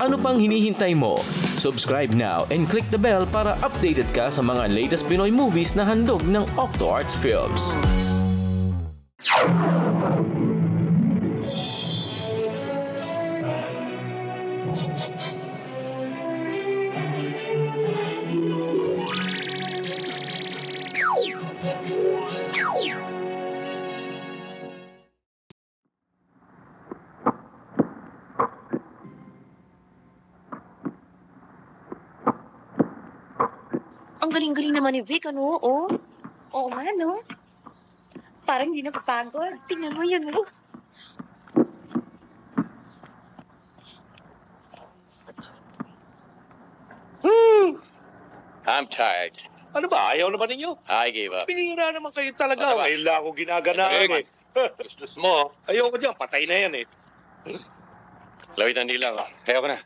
Ano pang hinihintay mo? Subscribe now and click the bell para updated ka sa mga latest Pinoy movies na handog ng Octo Arts Films. Ang galing-galing naman ni Vic, ano? Oh. Oo nga, no? Parang hindi napapagod. Tingnan mo yan, oh. I'm tired. Ano ba? Ayaw naman ninyo? I gave up. Pinira naman kayo talaga. Ano ba? Ngayon lang ako ginaganaan. Gusto mo? Ayoko dyan. Patay na yan eh. Lawit ang dila. Kaya ko na.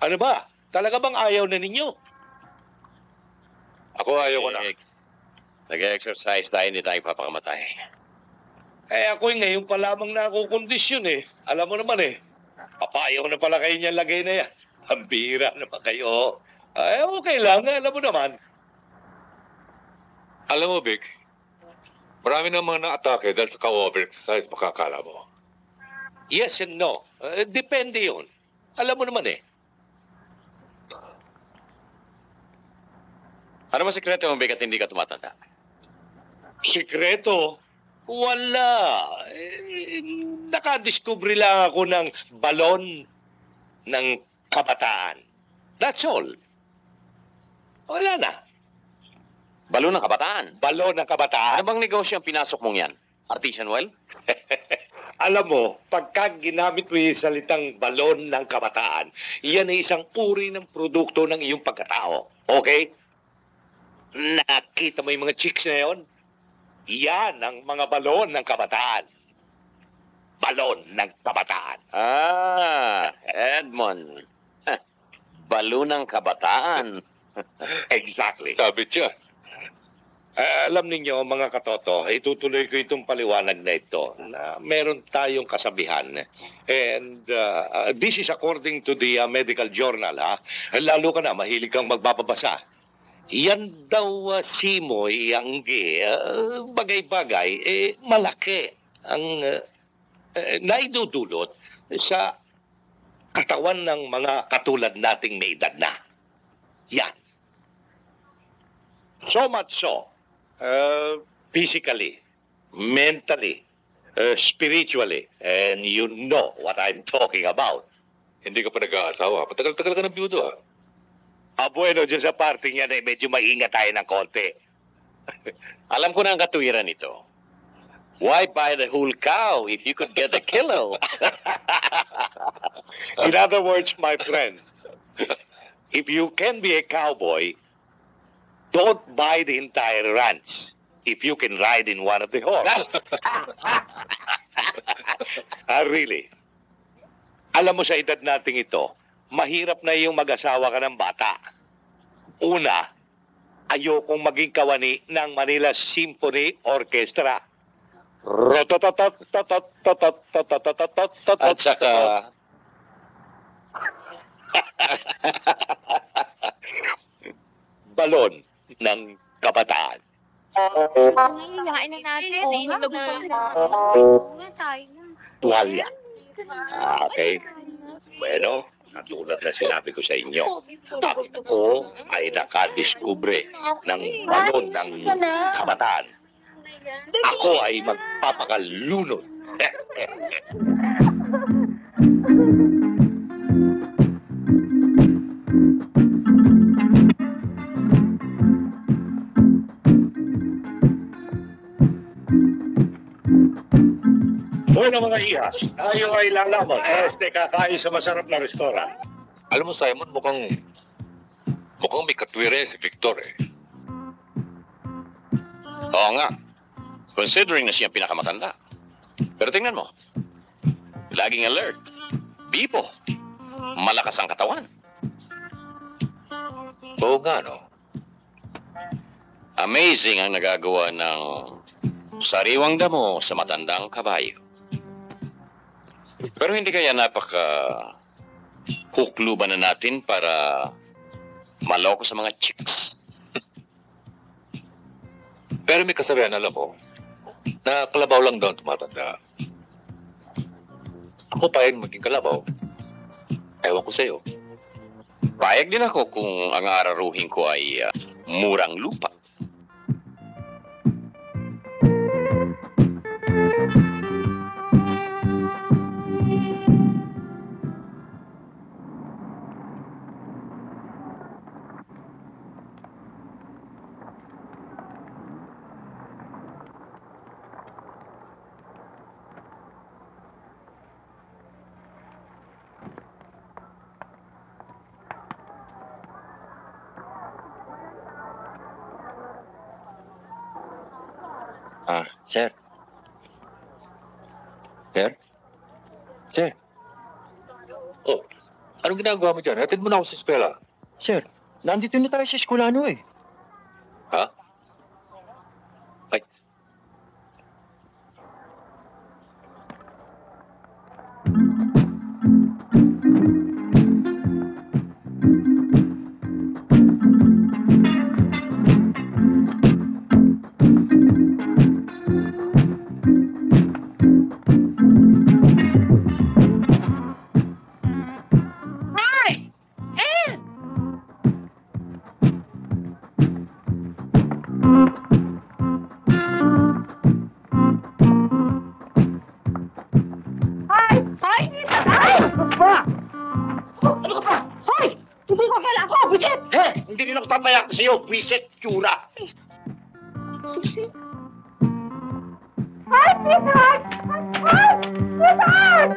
Ano ba? Talaga bang ayaw na ninyo? Ako ayaw ko na. Nag-exercise tayo, hindi tayo papakamatay. Ako'y ngayon pa lamang na ako kondisyon eh. Alam mo naman eh. Papayaw na pala kayo niyan lagay na yan. Ang bira naman kayo. Okay lang. Alam mo naman. Alam mo, Vic, marami na mga na-atake dahil sa ka-over-exercise, makakala mo. Yes and no. Depende yun. Alam mo naman eh. Ano mo sikreto mo, Vic, at hindi ka tumatanda? Sikreto? Wala. Nakadiscover lang ako ng balon ng kabataan. That's all. Wala na. Balo ng kabataan. Balon ng kabataan. Ano bang negosyo ang pinasok mong yan? Artisan well? Alam mo, pagka ginamit mo yung salitang balon ng kabataan, iyan ay isang uri ng produkto ng iyong pagkatao. Okay? Nakita mo yung mga chicks na yon? Yan ang mga balon ng kabataan. Balon ng kabataan. Edmond. Balo ng kabataan. Exactly. Sabi siya. Alam ninyo, mga katoto, itutuloy ko itong paliwanag na ito na meron tayong kasabihan. And this is according to the medical journal, ha? Lalo ka na, mahilig kang magbabasa. Yan daw simoy, angge, bagay-bagay, malaki ang naidudulot sa katawan ng mga katulad nating may edad na. Yan. So much so, physically, mentally, spiritually, and you know what I'm talking about. Hindi ka pa nag-aasawa. Patagal-tagal ka ng biyudo, ha? Bueno, dyan sa parting yan, medyo maingat tayo ng konti. Alam ko na ang katuwiran nito. Why buy the whole cow if you could get a kilo? In other words, my friend, if you can be a cowboy, don't buy the entire ranch if you can ride in one of the horses. Really? Alam mo sa edad nating ito, mahirap na yung mag-asawa ka ng bata. Una, ayokong maging kawani ng Manila Symphony Orchestra. At saka... balon ng kabataan. Ngayon na natin. Oo nga, nagutom na. Oo nga, tayo na. Tuwalya. Okay. Bueno, katulad na sinabi ko sa inyo, ako ay nakadiskubre ng balon ng kabataan. Ako ay magpapakalunod. Bueno mga ihas, tayo ay lalaman kakain sa masarap na restoran. Alam mo, Simon, mukhang may katwiran si Victor, eh. Oo nga. Considering na siya pinakamatanda. Pero tingnan mo. Laging alert. Bipo. Malakas ang katawan. Oo nga, no? Amazing ang nagagawa ng sariwang damo sa matandang kabayo. Pero hindi kaya hukluban na natin para maloko sa mga chicks. Pero may kasabihan, alam ko, na kalabaw lang daw ang tumatanda. Ako payag maging kalabaw. Ewan ko sa'yo. Payag din ako kung ang araruhin ko ay murang lupa. Sir. Sir? Sir? Oh, anong ginagawa mo dyan? Hatid mo na ako sa eskwela. Sir, nandito na tayo sa eskulano eh. Ha? Ay. Hoy! Eh! Hoy! Hoy! Ay! Ano ka ba? Ano ka ba? Hoy! Hindi ko akala ako! Bisit! Hindi rin ako tapayak sa'yo, wisit, tsura. Susi. Hoy! Sweetheart! Hoy! Sweetheart!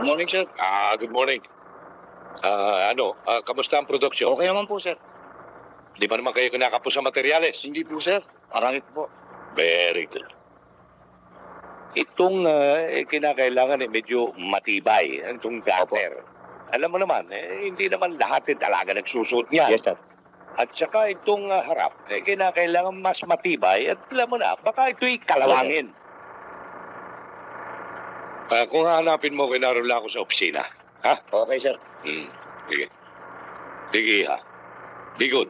Good morning, sir. Good morning. Kamusta ang produksyon? Okay naman po, sir. Di ba naman kayo kinakapos sa materyales? Hindi po, sir. Marami po. Very good. Itong kinakailangan medyo matibay. Itong cutter. Alam mo naman, hindi naman lahat talaga nagsusuot niyan. Yes, sir. At saka itong harap, kinakailangan mas matibay. At alam mo na, baka ito'y kalawangin. Kung hanapin mo, kinarula ako sa opisina. Ha? Okay, sir. Sige. Sige, ha? Be good.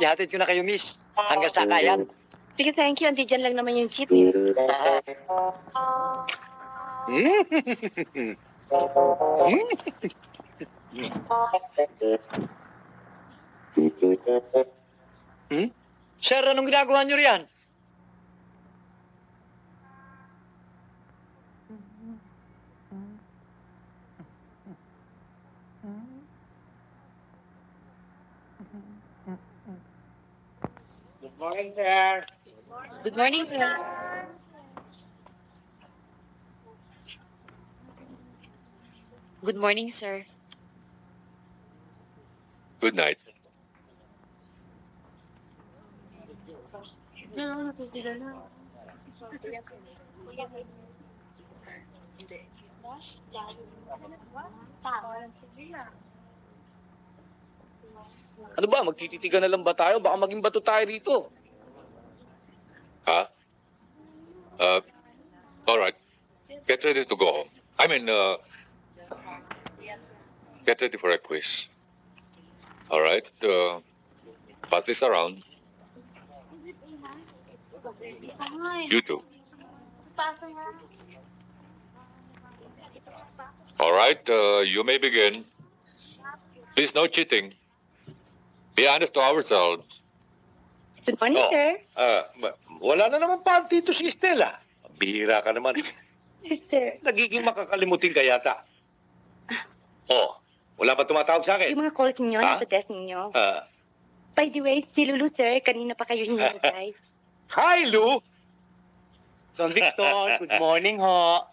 Ihatid ko na kayo, miss. Hanggang sa kayan. Sige, thank you. Andi dyan lang naman yung chip. Sir, anong ginagawa niyo riyan? Good morning, sir. Good morning, sir. Good night. Ano ba, magtititigan na lang ba tayo? Baka maging bato tayo rito. Ha? All right. Get ready to go home. Get ready for a quiz. All right. Pass this around. You too. All right. You may begin. Please, no cheating. Be honest to ourselves. Good morning, sir. Wala na naman pa dito si Estela. Bihira ka naman. Sister, Nagiging makakalimutin ka yata. Oh, wala pa tumatawag sa akin. yung mga calls niyo, Ha? nasa desk niyo. Ah, By the way, si Lulu, sir, kanina pa kayo hinihintay. Hi, Lou! Don Victor, good morning ho.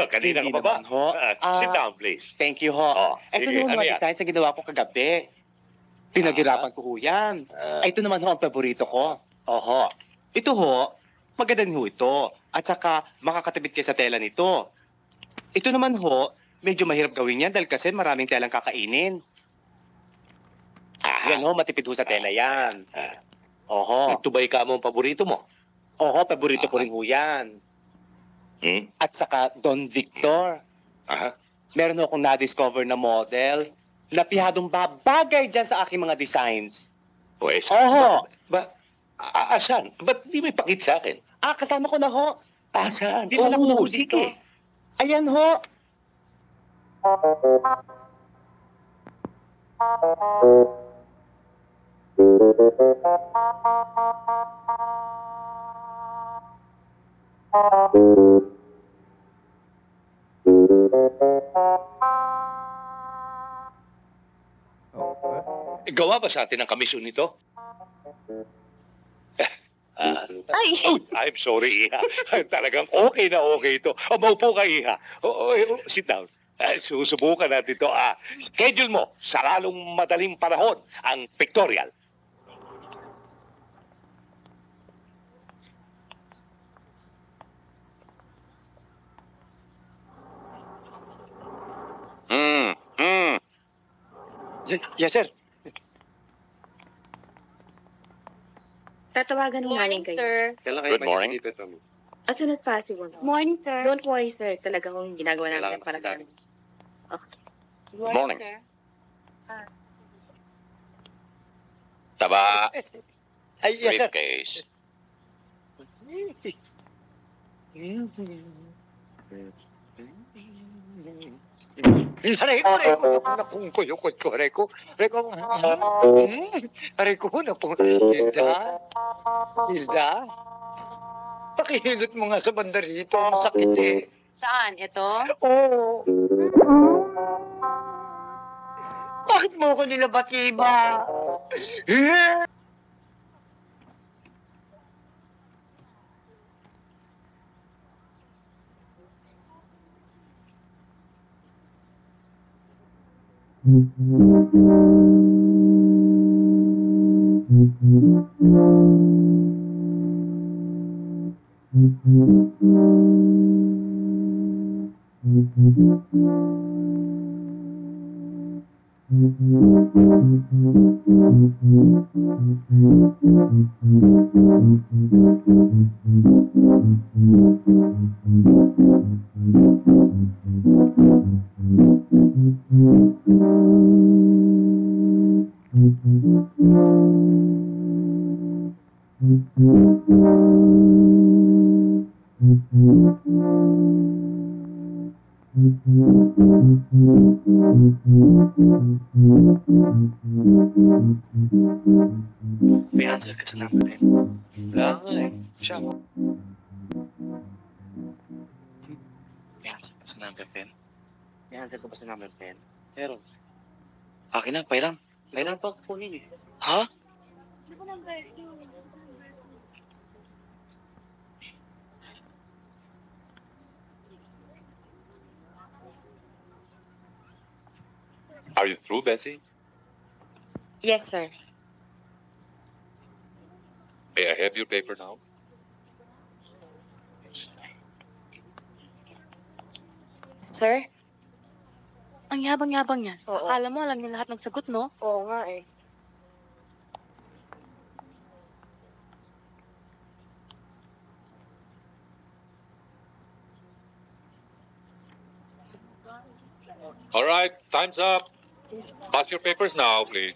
Kanina ka Hindi pa ba? naman, ho. Sit down, please. Thank you ho. Oh, Ito sige, naman ano mga yan? design sa ginawa ko kagabi. Pinaghirapan ko ho yan. Ito naman ho ang paborito ko. Oho. Ito ho, maganda ho ito. At saka makakatibid kayo sa tela nito. Ito naman ho, medyo mahirap gawin yan dahil kasi maraming telang kakainin. Yan ho, matipid ho sa tela yan. Oho. Ito ba ikaw mo ang paborito mo? Oho, paborito ko rin ho yan. At saka Don Victor. Aha. Meron ho akong na-discover na model. Lapihadong babagay dyan sa aking mga designs. Pues, Oho. Asan? Ba't di may pakit sa akin? Kasama ko na ho. Asan? Dinala ko na ho dito. sige. Ayan ho. Gawa ba sa atin ang kamisyon nito? Ay! I'm sorry, Iha. Talagang okay na okay ito. Maupo ka, Iha. Sit down. Susubukan natin ito. Schedule mo sa lalong madaling panahon ang pictorial. Yes, sir. Tatawagan mo namin kayo. Sir. Good morning. As soon as possible. Morning, sir. Don't worry, sir. Talagang ginagawa namin para namin. Okay. Good morning. Taba, Ay, yes, sir. briefcase. Aray ko, nakung kuyukot ko, aray ko. Aray ko, nakung, Hilda, pakihilot mo nga sa banda rito, masakit eh. Saan? Ito? Oo. Bakit mo ako nilabatiba? May answer ka sa number 10. Wala nga eh. Siya. May answer ka sa number 10? May answer ka ba sa number 10? Meron. Akin na, pairam. Pairam pa ako kunin eh. Ha? Are you through, Bessie? Yes, sir. May I have your paper now? Sir? Ang yabang-yabang niya. Oo. Akala mo, alam niya lahat ng sagot, no? Oo nga eh. All right, time's up. Pass your papers now, please.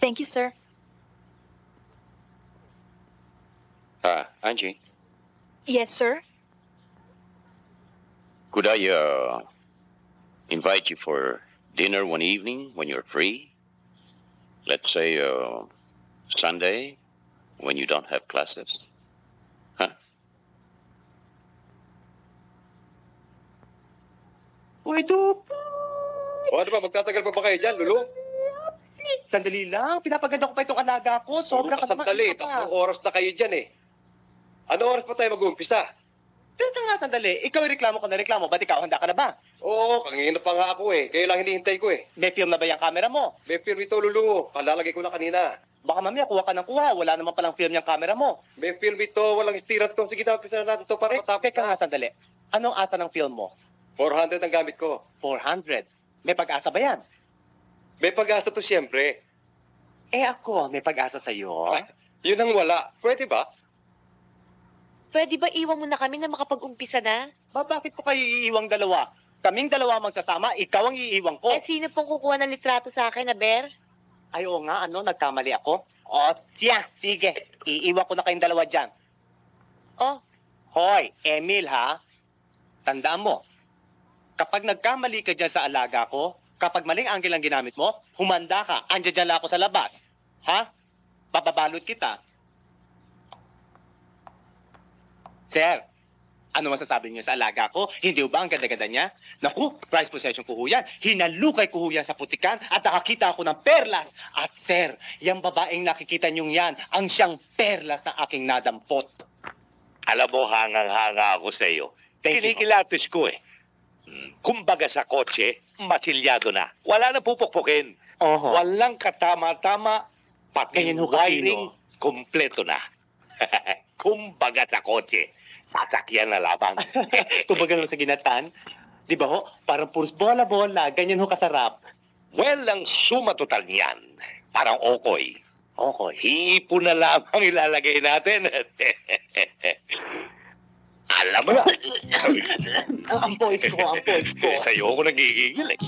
Thank you, sir. Angie, Yes, sir. could I invite you for dinner one evening when you're free? Let's say Sunday when you don't have classes. Huh? O ito, O ano ba, magtatagal pa ba kayo dyan, Lulu? sandali lang. Pinapaganda ko pa itong alaga ko. Sobra ka naman. Sandali, Ano ka? 3 oras na kayo dyan eh. Ano oras pa tayo mag-uumpisa? Teka nga, sandali. Ikaw yung reklamo ko na reklamo. Ba't ikaw, handa ka na ba? Oo, kanina pa nga ako eh. Kayo lang hinihintay ko eh. May film na ba yung camera mo? May film ito, Lulu. Kalalagay ko na kanina. Baka mamaya kuha ka ng kuha. Wala naman palang film yung camera mo. May film ito, walang stirat to. Sige, tapos na natin ito para matapos. Teka nga, sandali. Anong asa ng film mo? 400 ang gamit ko. 400. May pag-asa ba yan? May pag-asa to siyempre. Eh ako, may pag-asa sa'yo. Ah, yun ang wala. Pwede ba? Pwede ba iwan mo na kami na makapag-umpisa na? Bakit ko kayo iiwang dalawa? Kaming dalawa magsasama, ikaw ang iiwang ko. Eh, sino pong kukuha ng litrato sa akin, Aber? Ay, oo nga, nagkamali ako. O, siya, sige. Iiwan ko na kayong dalawa dyan. Oh, Hoy, Emil ha? Tandaan mo, kapag nagkamali ka dyan sa alaga ko, kapag maling angle ang ginamit mo, humanda ka, andyan dyan lang ako sa labas. Ha? Papabalot kita. Sir, ano masasabi niyo sa alaga ko? Hindi ba ang ganda-ganda niya? Naku, prize possession ko ho yan. Hinalukay ko ho yan sa putikan at nakakita ako ng perlas. At sir, yung babaeng nakikita niyong yan, ang siyang perlas na aking nadampot. Alam mo, hangang-hanga ako sa iyo. Thank you. Kinikilatis ko eh. Kumbaga sa kotse, masilyado na. Wala na pupukpukin. Oho. Walang katama-tama, pati Ganyan ho, wiring, kompleto na. Kumbaga sa kotse, sasakyan na lamang. Kumbaga naman sa ginatan, di ba ho? Parang puros bola-bola, ganyan ho kasarap. Well, ang suma total niyan, parang okoy. Okay. Hipo na lamang ilalagay natin. Alam mo na. Ang voice ko. Sa'yo ako nagigigil eh.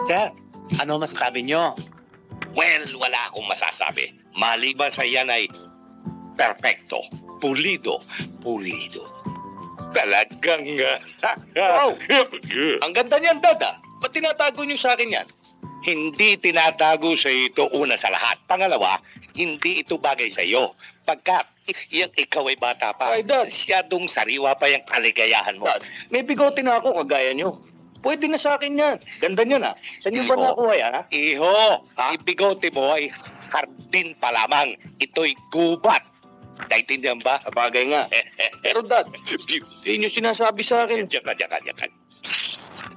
Sir, ano masasabi nyo? Well, wala akong masasabi. Maliban sa yan ay perfecto. Pulido. Talagang Wow! Ang ganda niyan, Dad ah. Ba't tinatago niyo sa akin yan? hindi tinatago sa ito una sa lahat. Pangalawa, hindi ito bagay sa iyo. Pagkat ikaw ay bata pa. Ay, Dad. Masyadong sariwa pa yung kaligayahan mo. Dad, may bigote na ako kagaya niyo. Pwede na sa akin yan. Ganda niyan ah. Saan niyo ba Iho. nakuha yan ah? Iho, ibigote mo ay hardin pa lamang. Ito'y gubat. Naintindihan ba? Bagay nga. Pero Dad, hindi niyo sinasabi sa akin. Diyan ka.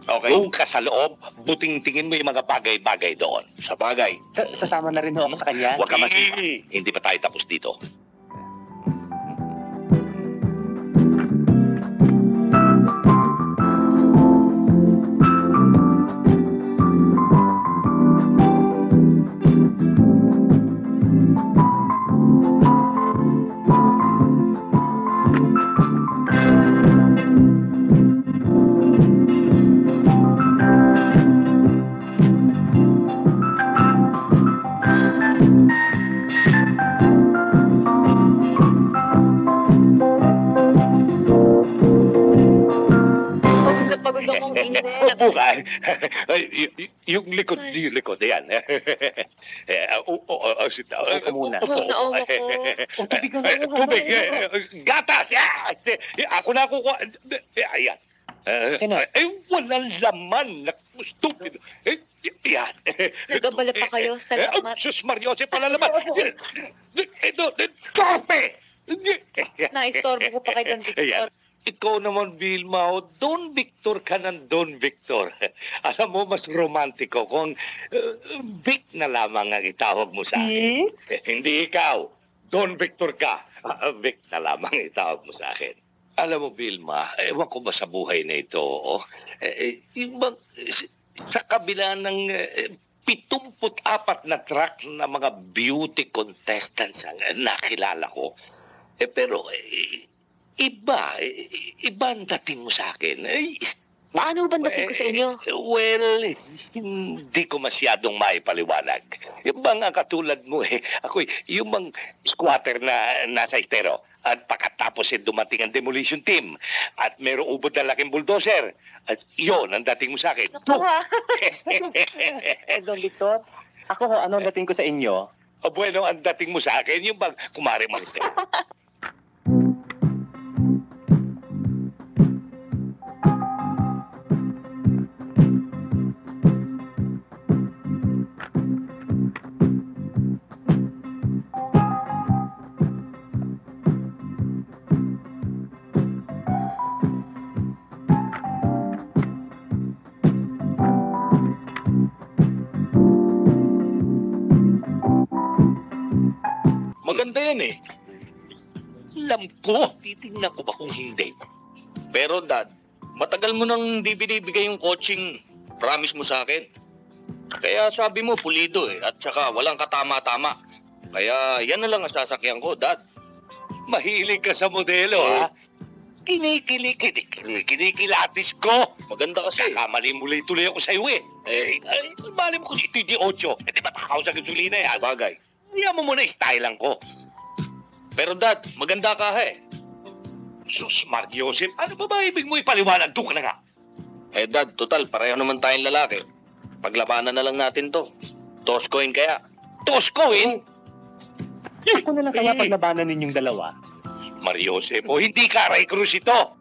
Okay. Kung ka sa loob, buting tingin mo yung mga bagay-bagay doon. Sa bagay. Sasama na rin ho ako sa kanya. Huwag ka masipa. Hindi pa tayo tapos dito. Pagod akong init. Bukan. Yung likod, yan. Sit down. Upo muna. Nauwa ko. Tubig. Gatas. Ako na kukuha. Ayan. Walang laman. Stupid. Yan. Nagabala pa kayo. Salamat. Sus Mario, pala laman. Ito, torpe. Naistorbo ko pa kay Don Victor. Ayan. Ikaw naman, Vilma, Don Victor ka ng Don Victor. Alam mo, mas romantiko kung Vic na lamang ang itawag mo sa akin. Hindi ikaw. Don Victor ka. Vic na lamang itawag mo sa akin. Alam mo, Vilma, ewan ko ba sa buhay na ito, sa kabila ng 74 na track na mga beauty contestants ang nakilala ko, pero iba ang dating mo sa akin. Paano ba dating ko sa inyo? Well, hindi ko masyadong maipaliwanag. Yung mga katulad mo ako yung mga squatter na nasa estero. At pagkatapos dumating ang demolition team. At merong ubod na laking bulldozer. At yun ang dating mo sa akin. Naku ha. Don Victor, ako ho, anong dating ko sa inyo? Bueno, ang dating mo sa akin, yung bang kumare mo estero. Maganda yan eh. Alam ko, titingnan ko ba kung hindi. Pero Dad, matagal mo nang di binibigay yung coaching promise mo sa akin. Kaya sabi mo, pulido at saka walang katama-tama. Kaya yan na lang ang sasakyan ko, Dad. Mahilig ka sa modelo, ha? Kinikilatis ko. Maganda kasi. Kamali-muli tuloy ako sa iyo, mali mo kung ito di 8. Di ba takaw sa gasolina yan? Bagay. Hiya mo muna stylean ko. Pero Dad, maganda ka Sus, Mark Joseph, ano ba ibig mo ipaliwanag? Doon ka na nga. Dad, total, pareho naman tayong lalaki. Paglabanan na lang natin to. Toss coin kaya. Toss coin? Ako na lang kaya paglabanan ninyong dalawa. Mariosep, hindi ka Ray Cruz ito.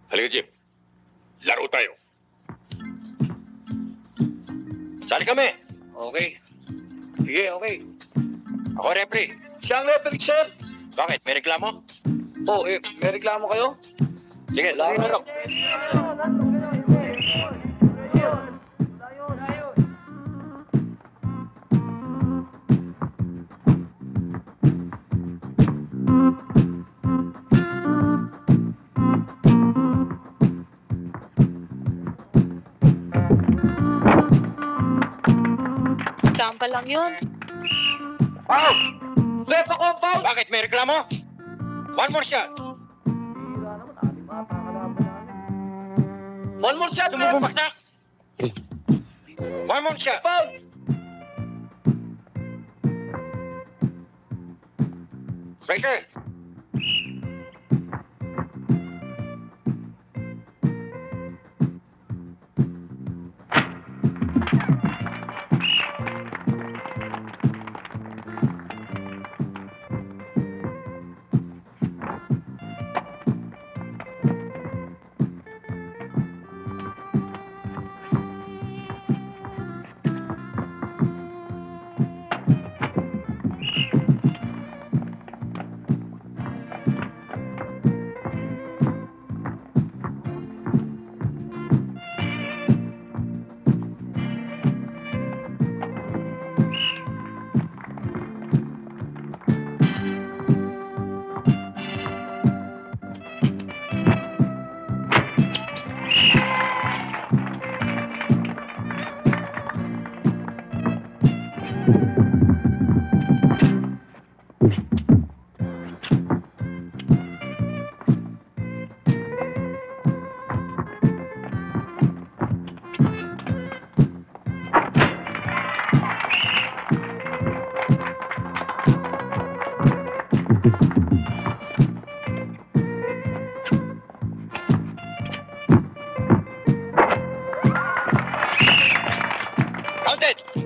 Halika, Jim. Laro tayo. Sali kami. Okay. Sige, okay. Ako, referee. Siya ang referee, sir. Bakit? May reklamo? May reklamo kayo? Sige, Wala laro na. na. Trampa lang yun. Foul! Left ako, foul! Bakit? May reklamo? One more shot. One more shot, Lumubumpak na. One more shot. Foul! Striker.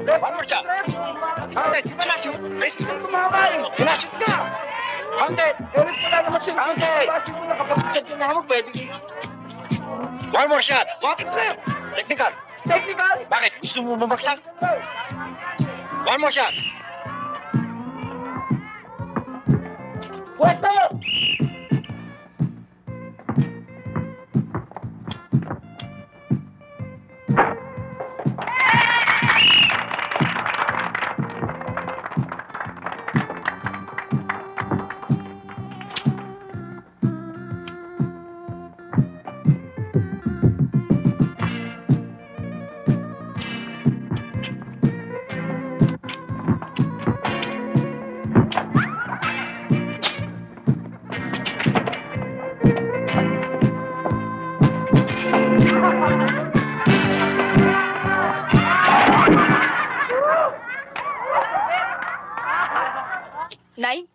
One more shot. Counted, si Palacio. Beses kang tumaway. Pinasok ka. Counted. Eres wala naman sila. Counted. Basketball na kapag sa na mo, pwede. One more shot. What? Technical. Technical? Bakit? Gusto mo bumagsak? One more shot. Pwesto! Nay,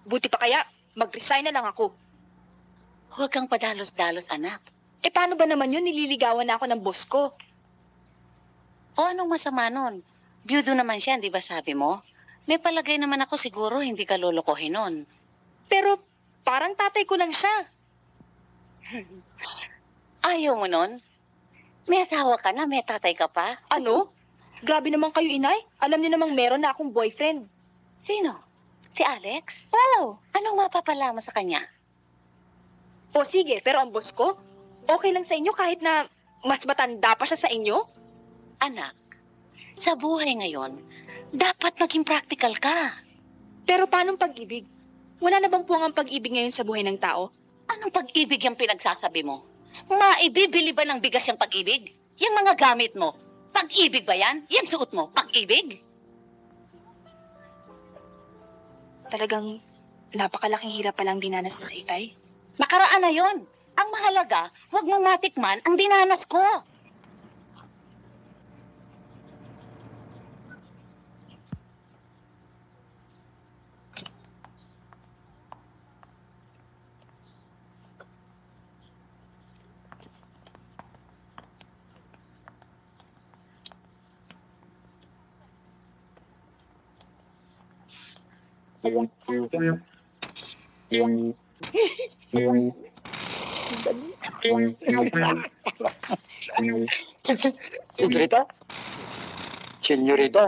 buti pa kaya mag-resign na lang ako. Huwag kang padalos-dalos, anak. Eh paano ba naman yun? Nililigawan na ako ng boss ko. O anong masama nun? Byudo naman siya, di ba sabi mo? May palagay naman ako siguro hindi ka lolokohin nun. Pero parang tatay ko lang siya. Ayaw mo nun? May asawa ka na, may tatay ka pa. Ano? Grabe naman kayo, inay. Alam niyo namang meron na akong boyfriend. Sino? Si Alex? Oo. Anong mapapala mo sa kanya? O sige, pero ang boss ko, okay lang sa inyo kahit na mas matanda pa siya sa inyo? Anak, sa buhay ngayon, dapat maging practical ka. Pero paanong pag-ibig? Wala na bang puwang ang pag-ibig ngayon sa buhay ng tao? Anong pag-ibig yung pinagsasabi mo? Maibibili ba ng bigas yung pag-ibig? Yung mga gamit mo, pag-ibig ba yan? Yung suot mo, pag-ibig? Talagang napakalaking hirap palang dinanas mo sa itay. Nakaraan na yon. Ang mahalaga, huwag mong matikman ang dinanas ko. Senyorito? Senyorito?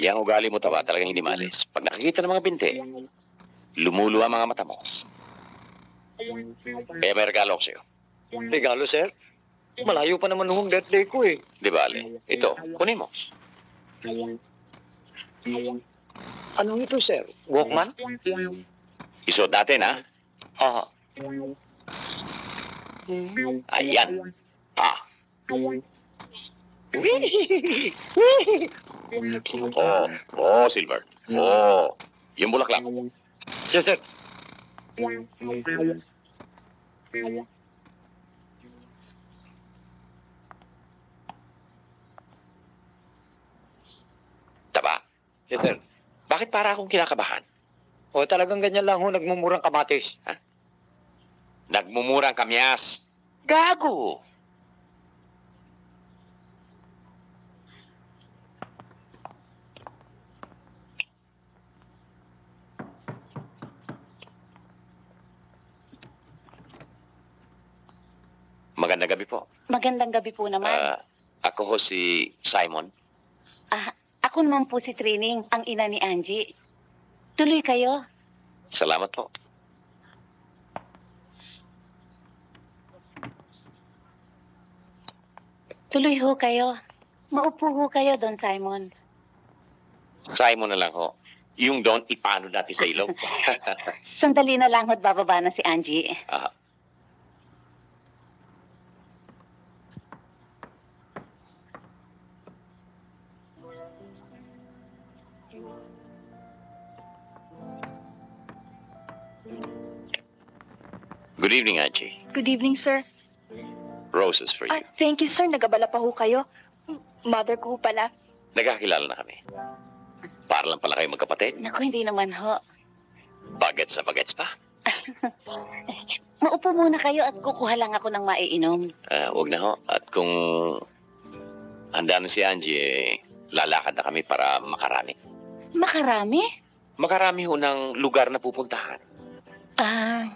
Yang ugali mo taba, talagang hindi maalis. Pag nakikita ng mga binti, lumuluwa ang mga mata mo. Kaya may regalo ko sa'yo. Regalo, sir? Malayo pa naman nung birthday ko eh. Di ba, Ale? Ito, kunin mo. Anong ito, sir? Walkman? Isuot natin, ha? Ah. Ayan. Ah. Oh, Silver. Oh, yung bulaklak. Yes, sir. Taba. Yes, sir. Bakit para akong kinakabahan? O talagang ganyan lang ho, nagmumurang kamatis. Nagmumurang kamyas. Gago. Magandang gabi po. Magandang gabi po naman. Ako ho si Simon. Ako naman po si Trining, ang ina ni Angie. Tuloy kayo. Salamat po. Tuloy ho kayo. Maupo ho kayo, Don Simon. Simon na lang ho. Yung doon, ipano natin sa ilog. Sandali na lang ho't bababa na si Angie. Good evening, Angie. Good evening, sir. Roses for you. Thank you, sir. Nagabala pa ho kayo. Mother ko ho pala. Nagkakilala na kami. Para lang pala kayo magkapatid. Naku, hindi naman ho. Bagets na bagets pa. Maupo muna kayo at kukuha lang ako ng maiinom. Huwag na ho. At At kung handa na si Angie, lalakad na kami para makarami. Makarami? Makarami ho ng lugar na pupuntahan. Ah.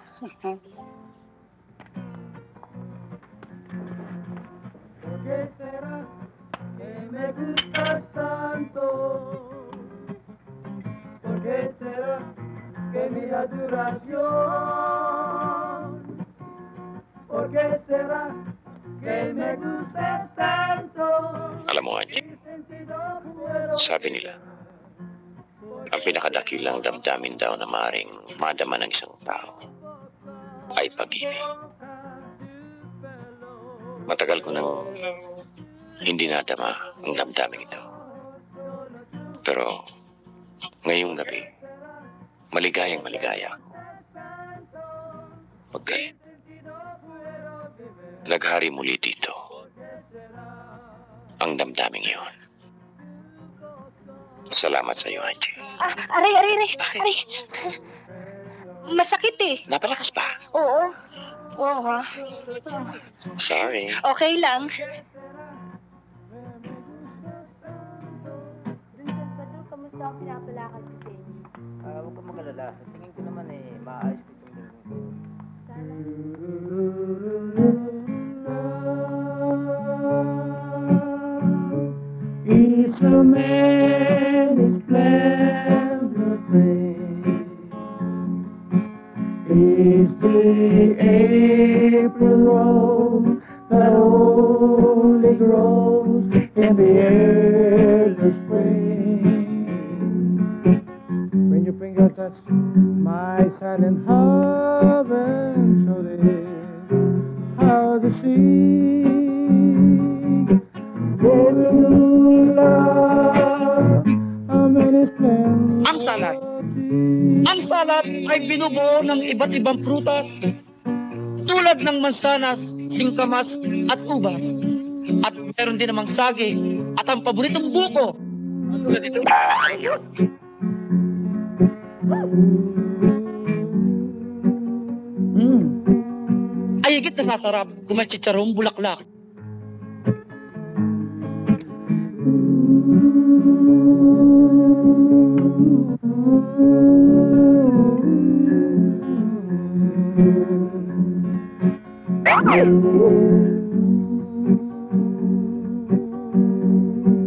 Alam mo, Angie, sabi nila, ang pinakadakilang damdamin daw na maaaring madama ng isang tao ay pag-ibig. Matagal ko nang hindi nadama ang damdamin ito. Pero ngayong gabi, maligayang maligaya ako. Pagkat naghari muli dito ang damdaming iyon. Salamat sa iyo, Angie. Aray. Masakit eh. Napalakas pa. Oo. Oo ha. Sorry. Okay lang. Kamusta ang pinapalakad ko sa inyo? Huwag kang mag-alala. Sa tingin ko naman maayos ko itong gagawin ko. It's a many splendid thing. It's the April rose that only grows in the early spring. When your finger touch my silent heaven, so how the sea. Ang salad ay binubuo ng iba't ibang prutas tulad ng mansanas, singkamas at ubas. At meron din namang saging at ang paboritong buko. Tulad ito. Ay higit na sasarap kung may chicharong bulaklak.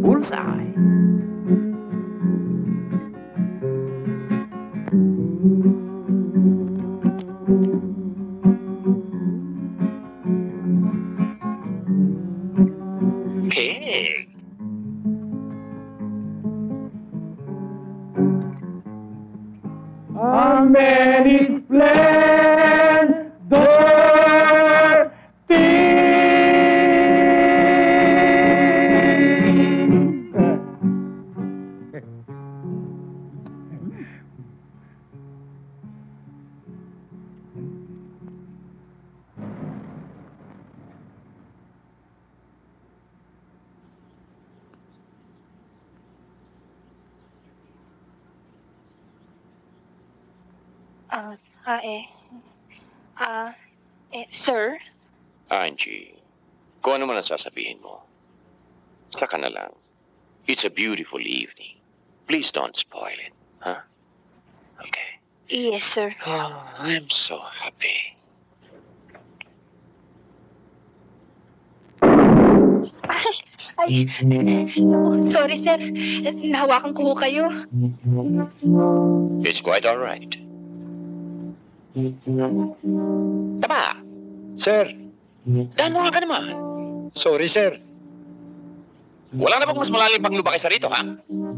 Bullseye. Pig. A many splendid Sir? Angie, kung ano man ang sasabihin mo, saka na lang. It's a beautiful evening. Please don't spoil it, huh? Okay. Yes, sir. Oh, I'm so happy. Ay, oh, sorry, sir. Nahawakan ko kayo. It's quite all right. Tama! Sir, Dahan ka naman. sorry sir. Wala na bang mas malalim pang lubak kaysa rito, ha?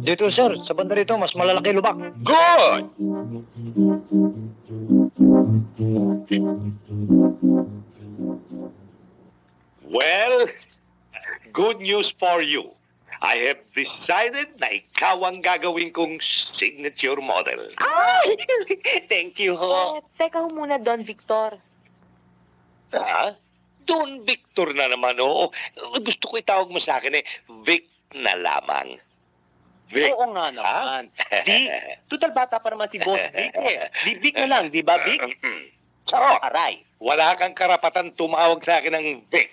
Dito sir, sa banda rito mas malalaki lubak. Good! Well, good news for you. I have decided na ikaw ang gagawin kong signature model. Ay! Thank you, ho. Teka ho muna, Don Victor. Ha? Don Victor na naman, oo. Gusto ko itawag mo sa akin Vic na lamang. Vic. Oo nga naman. Di, total bata pa naman si Boss Vic eh. Di Vic na lang, di ba Vic? Charot. Aray. Wala kang karapatan tumawag sa akin ng Vic.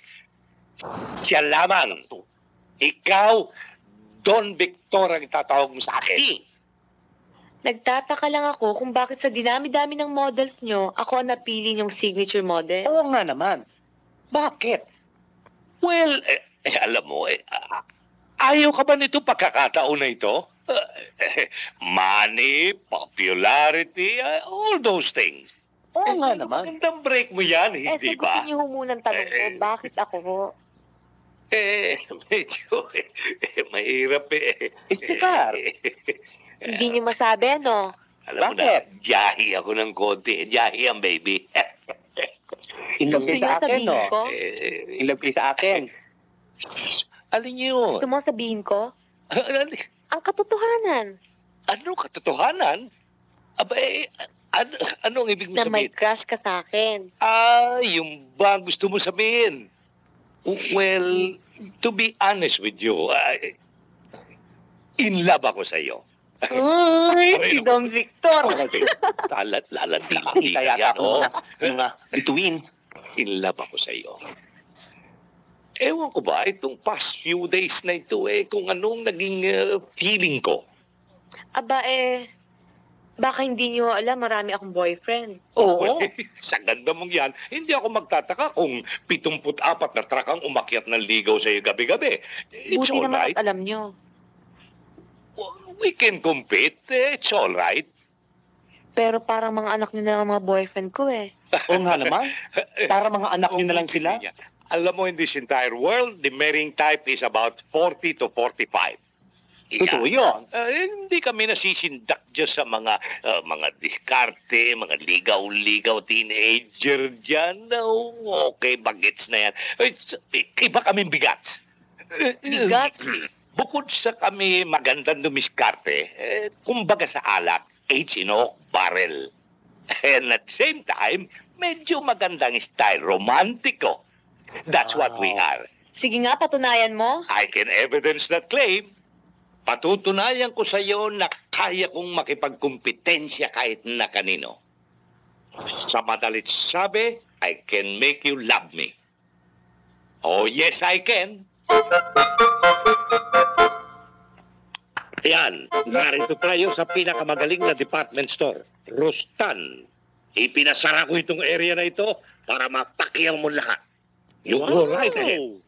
Siya lamang. Ikaw, Don Victor ang tatawag mo sa akin. Nagtataka lang ako kung bakit sa dinami-dami ng models nyo, ako ang napili yung signature model. Oo nga naman. Bakit? Well, alam mo, ayaw ka ba nito pagkakataon na ito? Money, popularity, all those things. Oo nga naman. Magandang break mo yan, hindi ba? Sagutin niyo ho muna ang tanong ko, bakit ako ho? Medyo, mahirap eh. Ispikar. Hindi niyo masabi, ano? Alam mo na, jahi ako ng konti. Jahi ang baby. In love kayo sa akin, no? Ko? In love kayo sa akin. Alin yun? Gusto mo sabihin ko? Ang katotohanan. Ano katotohanan? Aba anong ibig mo Na may sabihin? crush ka sa akin. Yung ba gusto mo sabihin? Well, to be honest with you, in love ako sa iyo. Si Don Victor. Lalat Kaya yan, ako na bituin. In love ako sa iyo. Ewan ko ba, itong past few days na ito, kung anong naging feeling ko. Aba baka hindi niyo alam, marami akong boyfriend. Oo. Sa ganda mong yan, hindi ako magtataka kung 74 na truck ang umakyat ng ligaw sa iyo gabi-gabi. It's Buti all naman right. at alam niyo. We can compete. It's all right. Pero parang mga anak niyo na lang mga boyfriend ko Oo nga naman. Para mga anak niyo na lang sila. Alam mo, in this entire world, the marrying type is about 40 to 45. Totoo yun. Hindi kami nasisindak dyan sa mga diskarte, mga ligaw-ligaw teenager dyan. Okay, bagets na yan. Iba kaming bigats. Bigats? Bukod sa kami magandang dumiskarte, kumbaga sa alak, age in oak barrel. And at the same time, medyo magandang style, romantiko. That's what we are. Sige nga, patunayan mo. I can evidence that claim. Patutunayan ko sa iyo na kaya kong makipagkumpetensya kahit na kanino. Sa madalit sabi, I can make you love me. Oh, yes, I can. Yan, narito tayo sa pinakamagaling na department store, Rustan. Ipinasara ko itong area na ito para mapakyaw mo lahat. You go right ahead.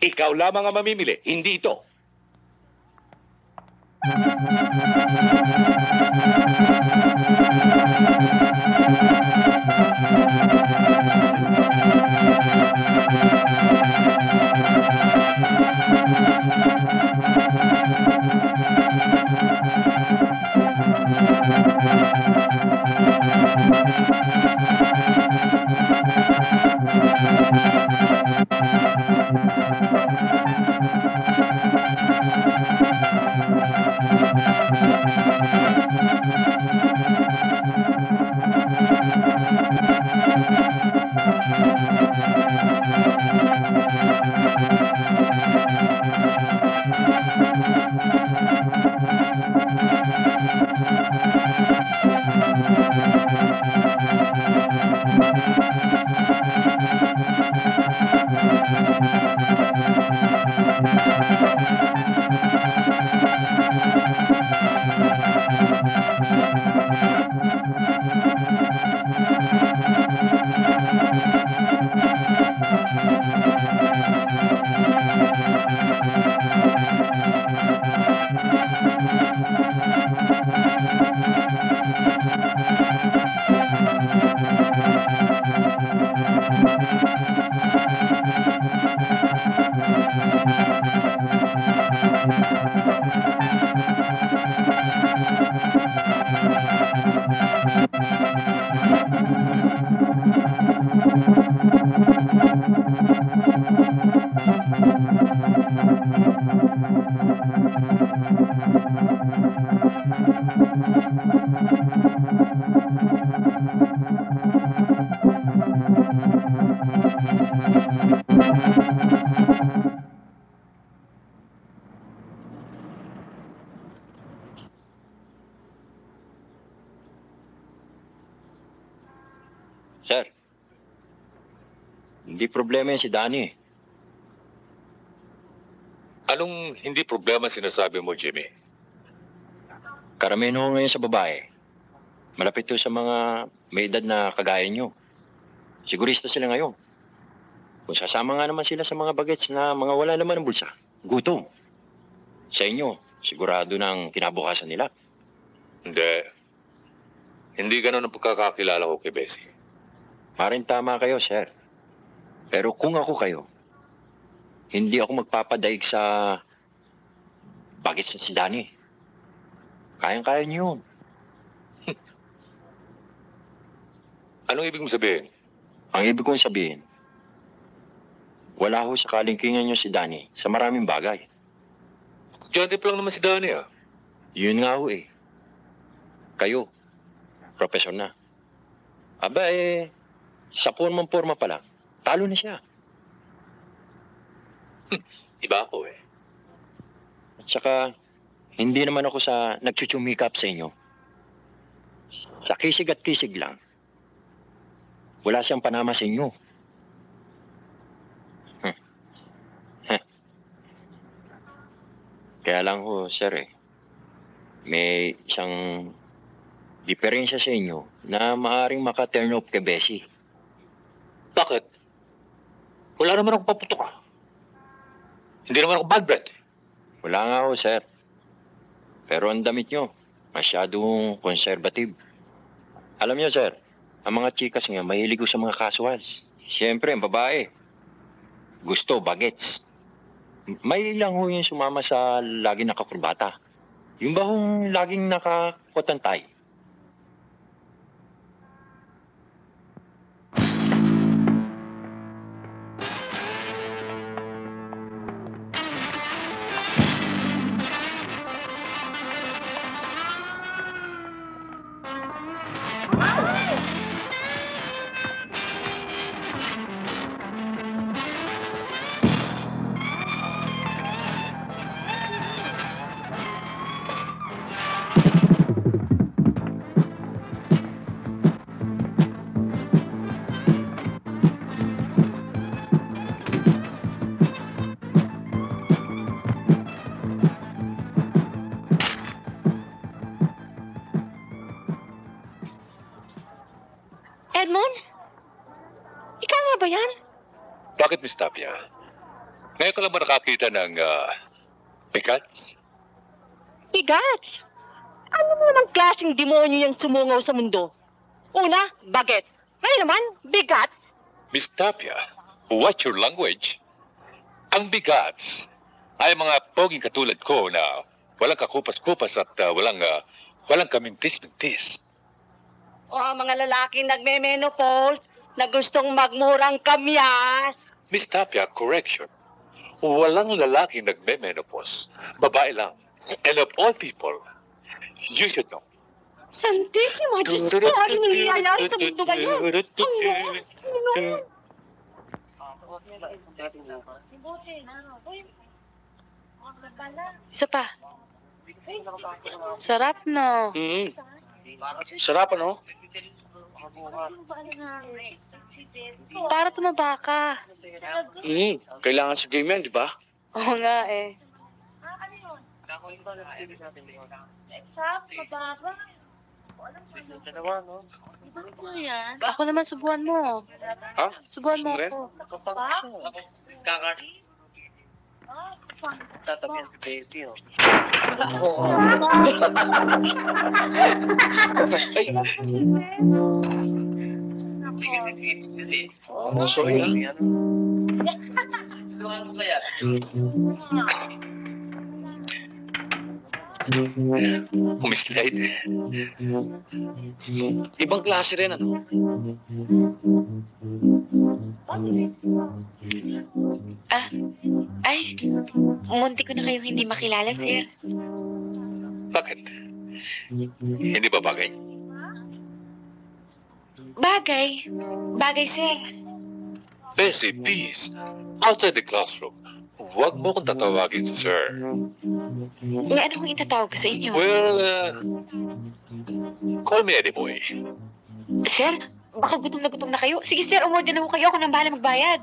Ikaw lamang ang mamimili, hindi ito. Hindi problema yan si Danny. Anong hindi problema sinasabi mo, Jimmy? Karamihan ho ngayon sa babae. Malapit to sa mga may edad na kagaya nyo. Sigurista sila ngayon. Kung sasama nga naman sila sa mga bagets na mga wala naman ng bulsa, gutom. Sa inyo, sigurado na ang kinabukasan nila. Hindi. Hindi ganun ang pagkakakilala ko kay Bessie. Maring tama kayo, sir. Pero kung ako kayo, hindi ako magpapadaig sa bagets na si Danny. Kayang-kaya niyo yun. Anong ibig mong sabihin? Ang ibig kong sabihin, wala ho sa kalingkingan niyo si Danny sa maraming bagay. Estudyante pa lang naman si Danny, ah. Yun nga ho eh. Kayo, profesor na. Aba sa porma pa lang, talo na siya. Iba ako eh. At saka, hindi naman ako sa nagchuchumikap sa inyo. Sa kisig at kisig lang. Wala siyang panama sa inyo. Kaya lang ho, sir may isang diferensya sa inyo na maaaring maka-turn off kay Bessie. Bakit? Wala naman akong paputok, ah. Hindi naman ako bad breath. Wala nga ho, sir. Pero ang damit nyo, masyadong conservative. Alam niyo, sir, ang mga chikas nga mahilig sa mga casuals. Siyempre, ang babae, gusto bagets. May lang ho yung sumama sa laging nakakurbata. Yung ba hong laging nakakotantay? Edmond? Ikaw nga ba yan? Bakit, Miss Tapia? Ngayon ka lang ba nakakita ng pigats? Bigats? Ano mo ng klaseng demonyo yung sumungaw sa mundo? Una, bagets. Ngayon naman, bigats. Miss Tapia, watch your language. Ang bigats ay mga poging katulad ko na walang kakupas-kupas at walang kamintis-mintis. O ang mga lalaking nagme-menopause na gustong magmurang kamyas. Miss Tapia, correction. Walang lalaking nagme-menopause. Babae lang. And of all people, you should know. Santísimo Diyos ko, ano nangyayari sa mundo ngayon? Isa pa. Sarap, no? Sarap, ano? Para tumaba ka. Kailangan sa game yan, di ba? Oo nga eh. Ako naman, subuhan mo. Ha? Subuhan mo Rin? ako. Tatabihan si baby, oh. Ay. Sorry, ha? Tulungan mo kaya? Umislide. Ibang klase rin, ano? Ay, munti ko na kayong hindi makilala, sir. Bakit? Hindi ba bagay? Bagay. Bagay, sir. Bessie, please. Outside the classroom. Huwag mo kong tatawagin, sir. Eh, ano kung itatawag ko sa inyo? Well, call me Eddie Boy. Sir, baka gutom na kayo. Sige sir, umorder na ho kayo. Ako nang bahala magbayad.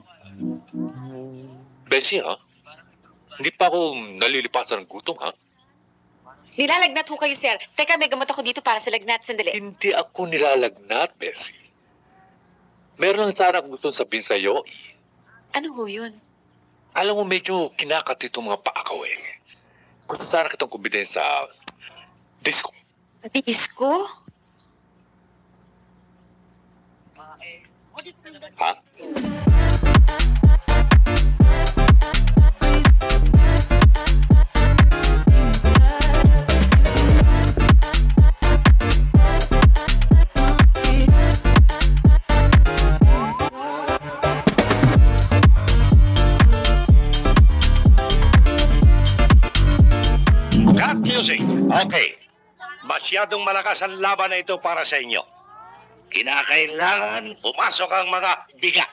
Bessie, ha? Hindi pa ako nalilipasan ng gutom, ha? Nilalagnat ho kayo, sir. Teka, may gamot ako dito para sa lagnat. Sandali. Hindi ako nilalagnat, Bessie. Meron lang sana akong gustong sabihin sa'yo. Ano ho yun? Alam mo, medyo kinakat itong mga paa ko, eh. Gusto sana kitang kumbidin sa disco. Disco? Ha? Cut music. Okay. Masyadong malakas ang laban na ito para sa inyo. Kinakailangan pumasok ang mga bigat.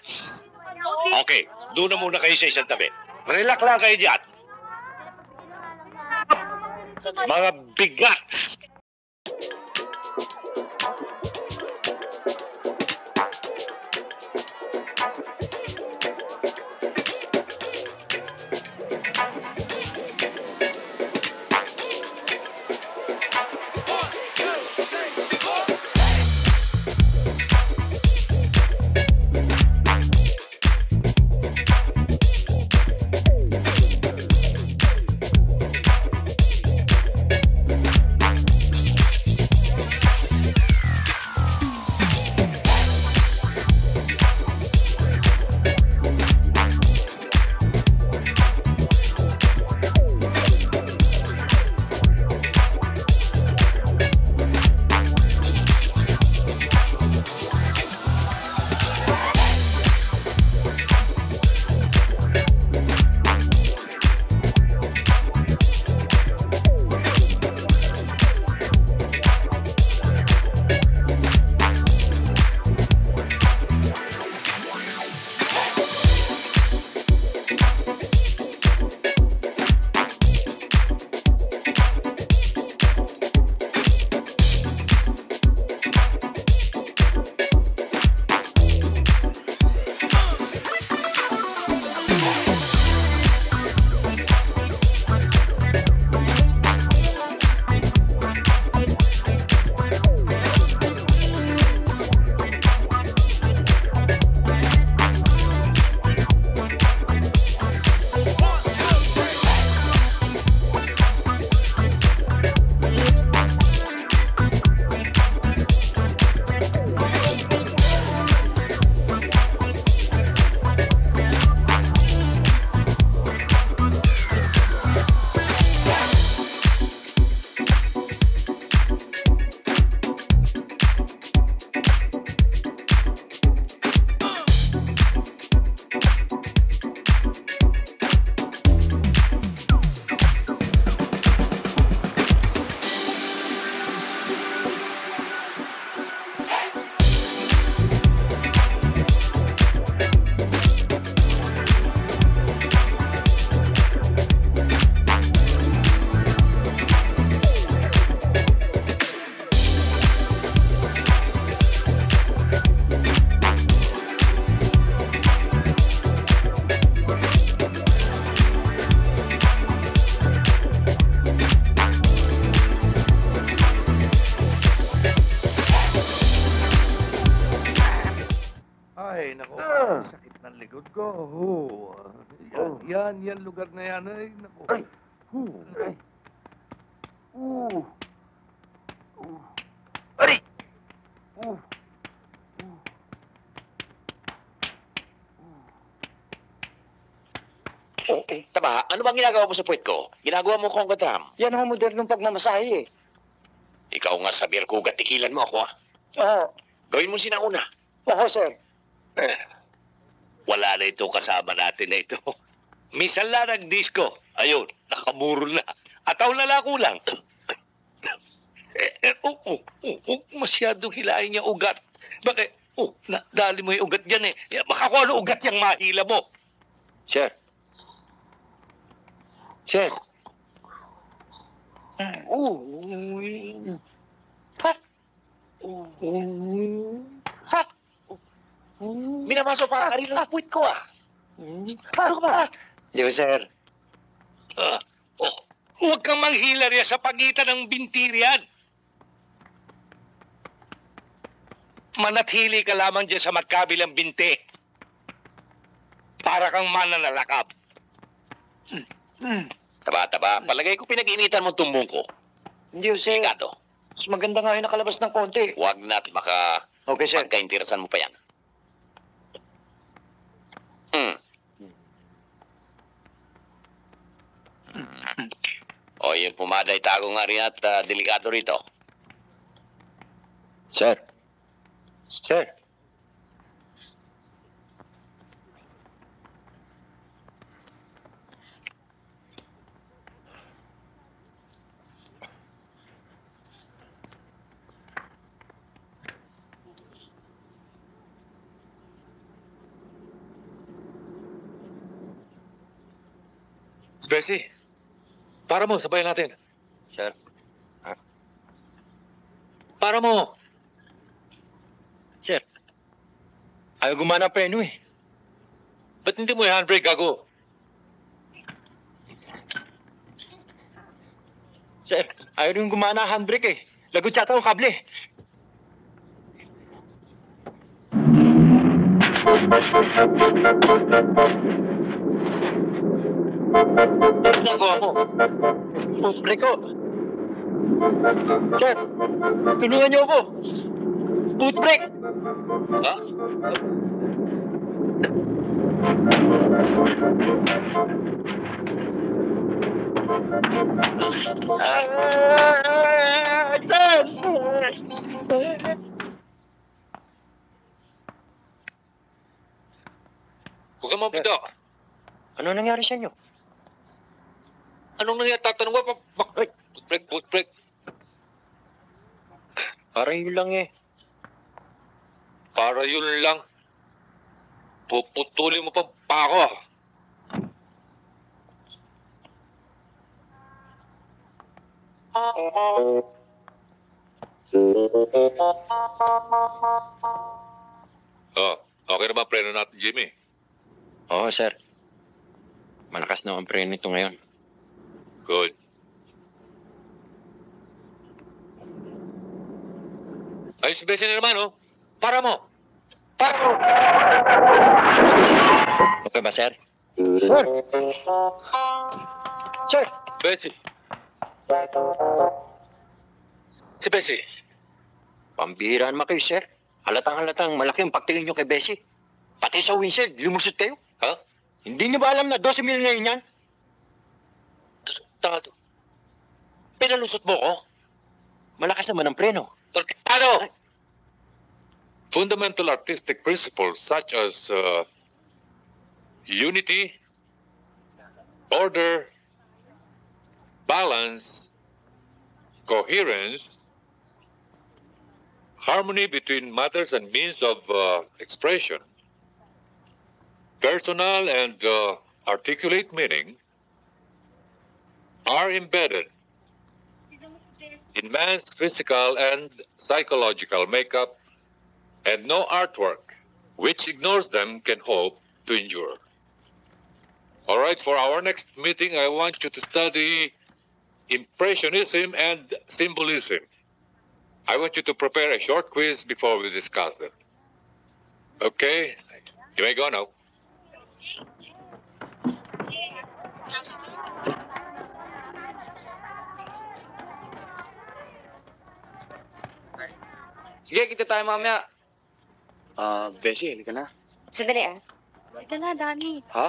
Okay, doon na muna kayo sa isang tabi. Relax lang kayo dyan. Mga bigat. Ay, nako, sakit ng likod ko. Yan lugar na yan. Ay, nako. Ari! Tama, ano bang ginagawa mo sa puwet ko? Ginagawa mo kong gadram. Yan ang modernong pagmamasahe eh. Ikaw nga sa beer ko, tikilan mo ako, ha? Oo. Gawin mo sinauna. Oo, sir. Wala na itong kasama natin na ito. Minsan lang nag-disco. Ayun, nakamuro na. Ataw lalako lang. Masyadong hilahin niya ugat. Bakit? Dali mo yung ugat dyan eh. Baka kung ano ugat yung mahila mo. Sir. Sir. Ha? Ha? Minamaso pa rin ang puwit ko ah. Paano ka ba? Di ba, sir? Huwag kang manghilarya sa pagitan ng bintiryan. Manatili ka lamang dyan sa magkabilang binti. Para kang mananalakap. Taba, palagay ko pinag-initan mo tumbong ko. Hindi, sir. Delikado. Mas maganda nga yung nakalabas ng konti. Huwag na at baka Okay, sir. magkainteresan mo pa yan. O, yung pumada itago nga rin at delikado rito. Sir. Sir. Bessie, para mo, sabayan natin. Sir. Para mo. Sir. Ayaw gumana ang preno eh. Ba't hindi mo i-handbrake, gago? Sir, ayaw rin gumana ang handbrake eh. Lagot yata ang kable. Nagawa mo. Handbrake ko. Sir, tulungan niyo ako. Footbrake! Ha? Huwag kang mabida. Ano nangyari sa inyo? Anong nangyari? Tatanong ko, footbrake. Parang yun lang eh. Para yun lang. Puputulin mo pa ako. Oh, okay na ba ang preno natin, Jimmy? Oo, sir. Malakas na ang preno nito ngayon. Good. Ay, si Bessie na naman, oh. Para mo. Okay ba, sir? Sir! Sir! Bessie. Si Bessie. Pambihira naman kayo, sir. Halatang malaki ang pagtingin nyo kay Bessie. Pati sa windshield, lumusot kayo. Ha? Hindi niyo ba alam na 12 mil ngayon yan? Tanga to. Pinalusot mo ko? Malakas naman ang preno. Ano? Fundamental artistic principles such as unity, order, balance, coherence, harmony between matters and means of expression, personal and articulate meaning are embedded in man's physical and psychological makeup, and no artwork which ignores them can hope to endure. All right, for our next meeting, I want you to study Impressionism and Symbolism. I want you to prepare a short quiz before we discuss them. Okay? You may go now. Sige, kita tayo mamaya. Bessie, halika na. Sandali ah. Halika na, Danny. Ha?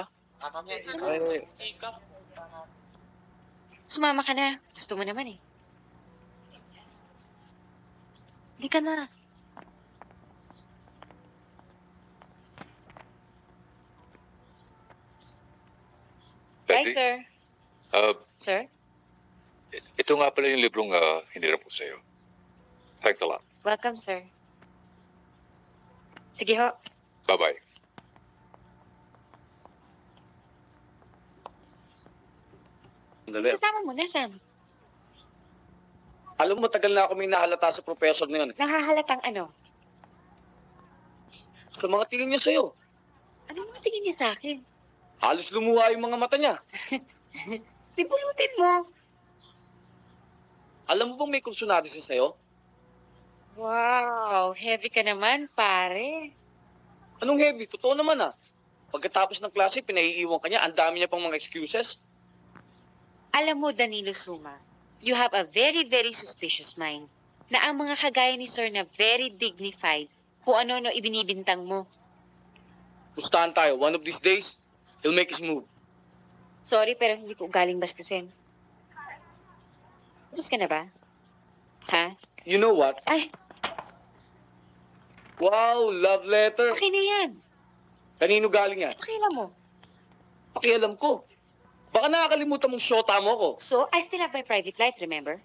Ay, Sumama ka na. Gusto mo naman eh. Halika na. Hi, Betty? sir. Sir? Ito nga pala yung librong hinirap ko sa'yo. Thanks a lot. Welcome, sir. Sige ho. Bye-bye. Kasama mo na, Sam. alam mo, tagal na ako may nahalata sa professor na yun. Nahahalatang ano? sa mga tingin niya sa'yo. Ano mga tingin niya sa akin? Halos lumuha yung mga mata niya. Dipulutin mo. Alam mo bang may kursunado siya sa'yo? Wow, heavy ka naman, pare. Anong heavy? Totoo naman ah. Pagkatapos ng klase, pinaiiwan ka niya. Ang dami niya pang mga excuses. Alam mo, Danilo Suma, you have a very, very suspicious mind. Na ang mga kagaya ni Sir na very dignified, kung ano-ano ibinibintang mo. Pustahan tayo. One of these days, he'll make his move. Sorry, pero hindi ko galing bastusin. Tapos ka na ba? Ha? You know what? Ay, Wow, love letter. akin na yan. Kanino galing yan? Pakialam mo. Pakialam ko. Baka nakakalimutan mong shota mo ko. So, I still have my private life, remember?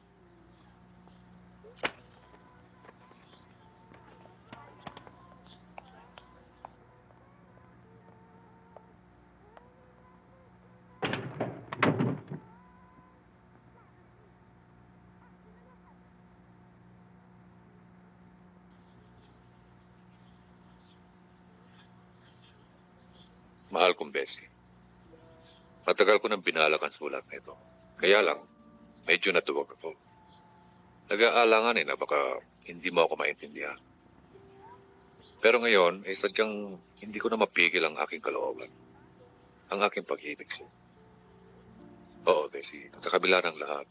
Mahal kong Bessie. Matagal ko nang binalak ang sulat nito. Kaya lang, medyo natuwag ako. Nag-aalangan na baka hindi mo ako maintindihan. Pero ngayon, sadyang hindi ko na mapigil ang aking kalooban. Ang aking pag-ibig sa'yo. Oo, Bessie. Sa kabila ng lahat,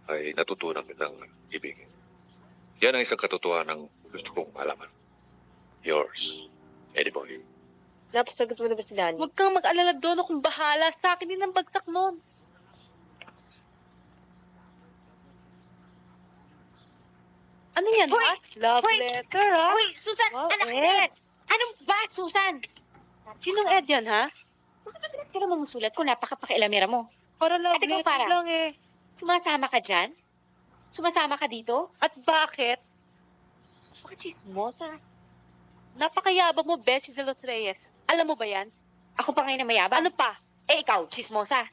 ay natutunan kitang ibigin. Yan ang isang katotohanan ng gusto kong malaman. Yours, Eddie Boy. Napasagot mo na ba si Danny? Huwag kang mag-alala doon. Akong bahala. Sa akin din ang bagtak noon. Ano yan, Hoy! ha? Love Hoy! letter, ha? Uy, Susan! Wow, anak Ed. ni Ed! Anong ba, Susan? Sinong Ed yan, ha? Bakit ba pinagkira mo sulat ko? Napaka-pakialamera mo. Para love At ikaw, letter para. lang, eh. Sumasama ka dyan? Sumasama ka dito? At bakit? Bakit chismosa? Napakayabang mo, Bessie de los Reyes. Alam mo ba yan? Ako pa ngayon na mayabang. Ano pa? Eh, ikaw, chismosa.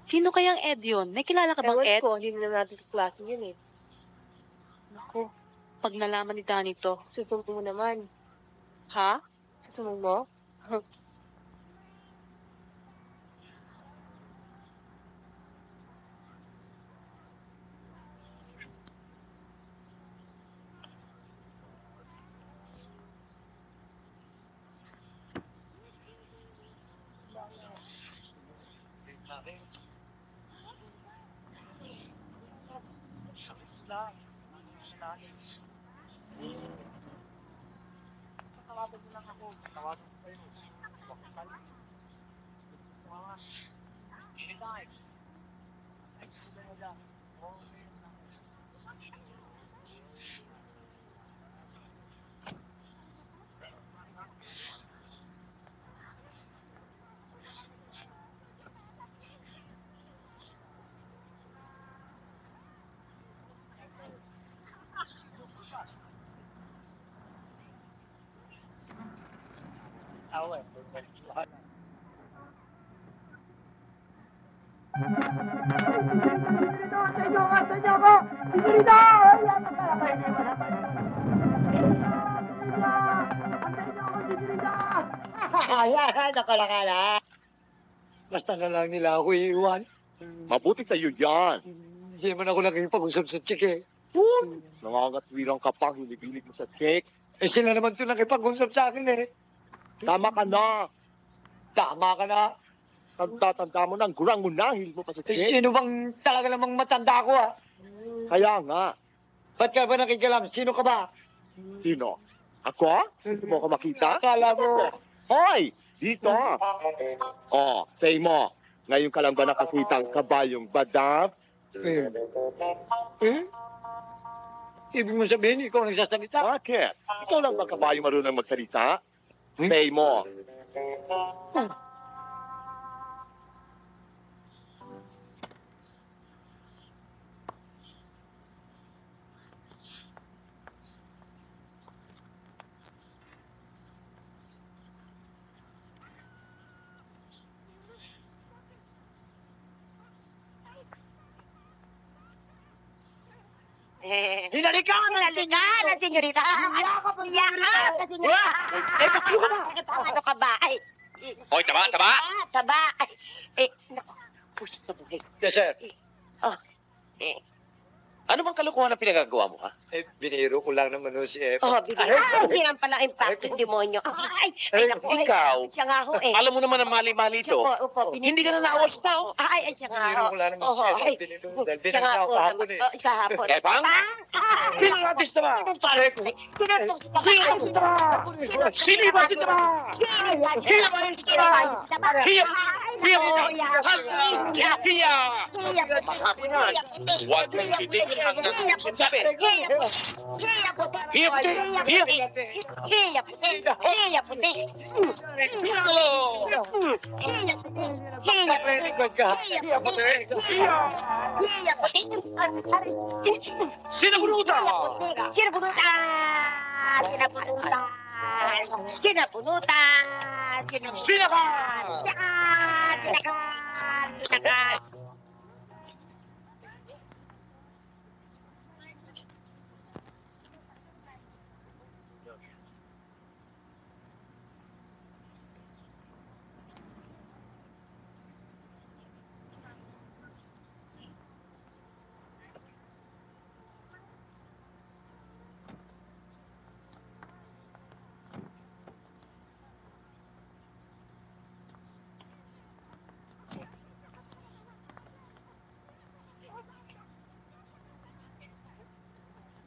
Sino kayang Ed yun? May kilala ka bang Ed? ko, hindi na natin klase yun eh. Naku, pag nalaman ni Danny to. Susumbong mo naman. Ha? Susumbong mo? Nakalakala. Basta na lang nila ako iiwan. Mabuti sa'yo dyan. Hindi man ako nakikipag-usap sa chick eh. Nangangatwirang ka pang hinibilig mo sa cake. Eh sila naman ito nakipag-usap sa akin eh. Tama ka na. Tama ka na. Pagtatanda mo ng gurang munahil mo pa sa Eh, cake. sino bang talaga namang matanda ako ah? Kaya nga. Ba't ka ba nakikilam? Sino ka ba? Sino? Ako? Hindi mo ako makita? Akala mo. Hoy! Dito! Oh, say mo. Ngayon ka lang ba nakakita ang kabalyong badab? Eh? Ibig mo sabihin, ikaw ang nagsasalita? Bakit? Ikaw lang ba kabayong marunong magsalita? Say mo. Hinalikan na, senyorita. Yakap na, senyorita. bakit ka ba? Ano ka ba? Ay, Hoy, taba, taba! taba. Naku, pusit na buhay. Yes, sir. Eh, Ano bang kalokohan na pinagagawa mo, ha? Biniro ko lang naman si F. sinan pala impact yung demonyo. Ay, naku. ikaw. Siya nga ho eh. Alam mo naman ang mali-mali ito. Opo, Hindi ka na naawas pa, oh. Ay, siya nga Biniro ho. ko lang naman Oho, si F. ay. Dahil Siya nga biniro ho. ko kahapon eh. Kahapon. Eh, Pang? Pinaratis na ba? Pare ko. Sino ba si Taba? Huwag kang titigil hanggang sinasabi. Sinabunutan!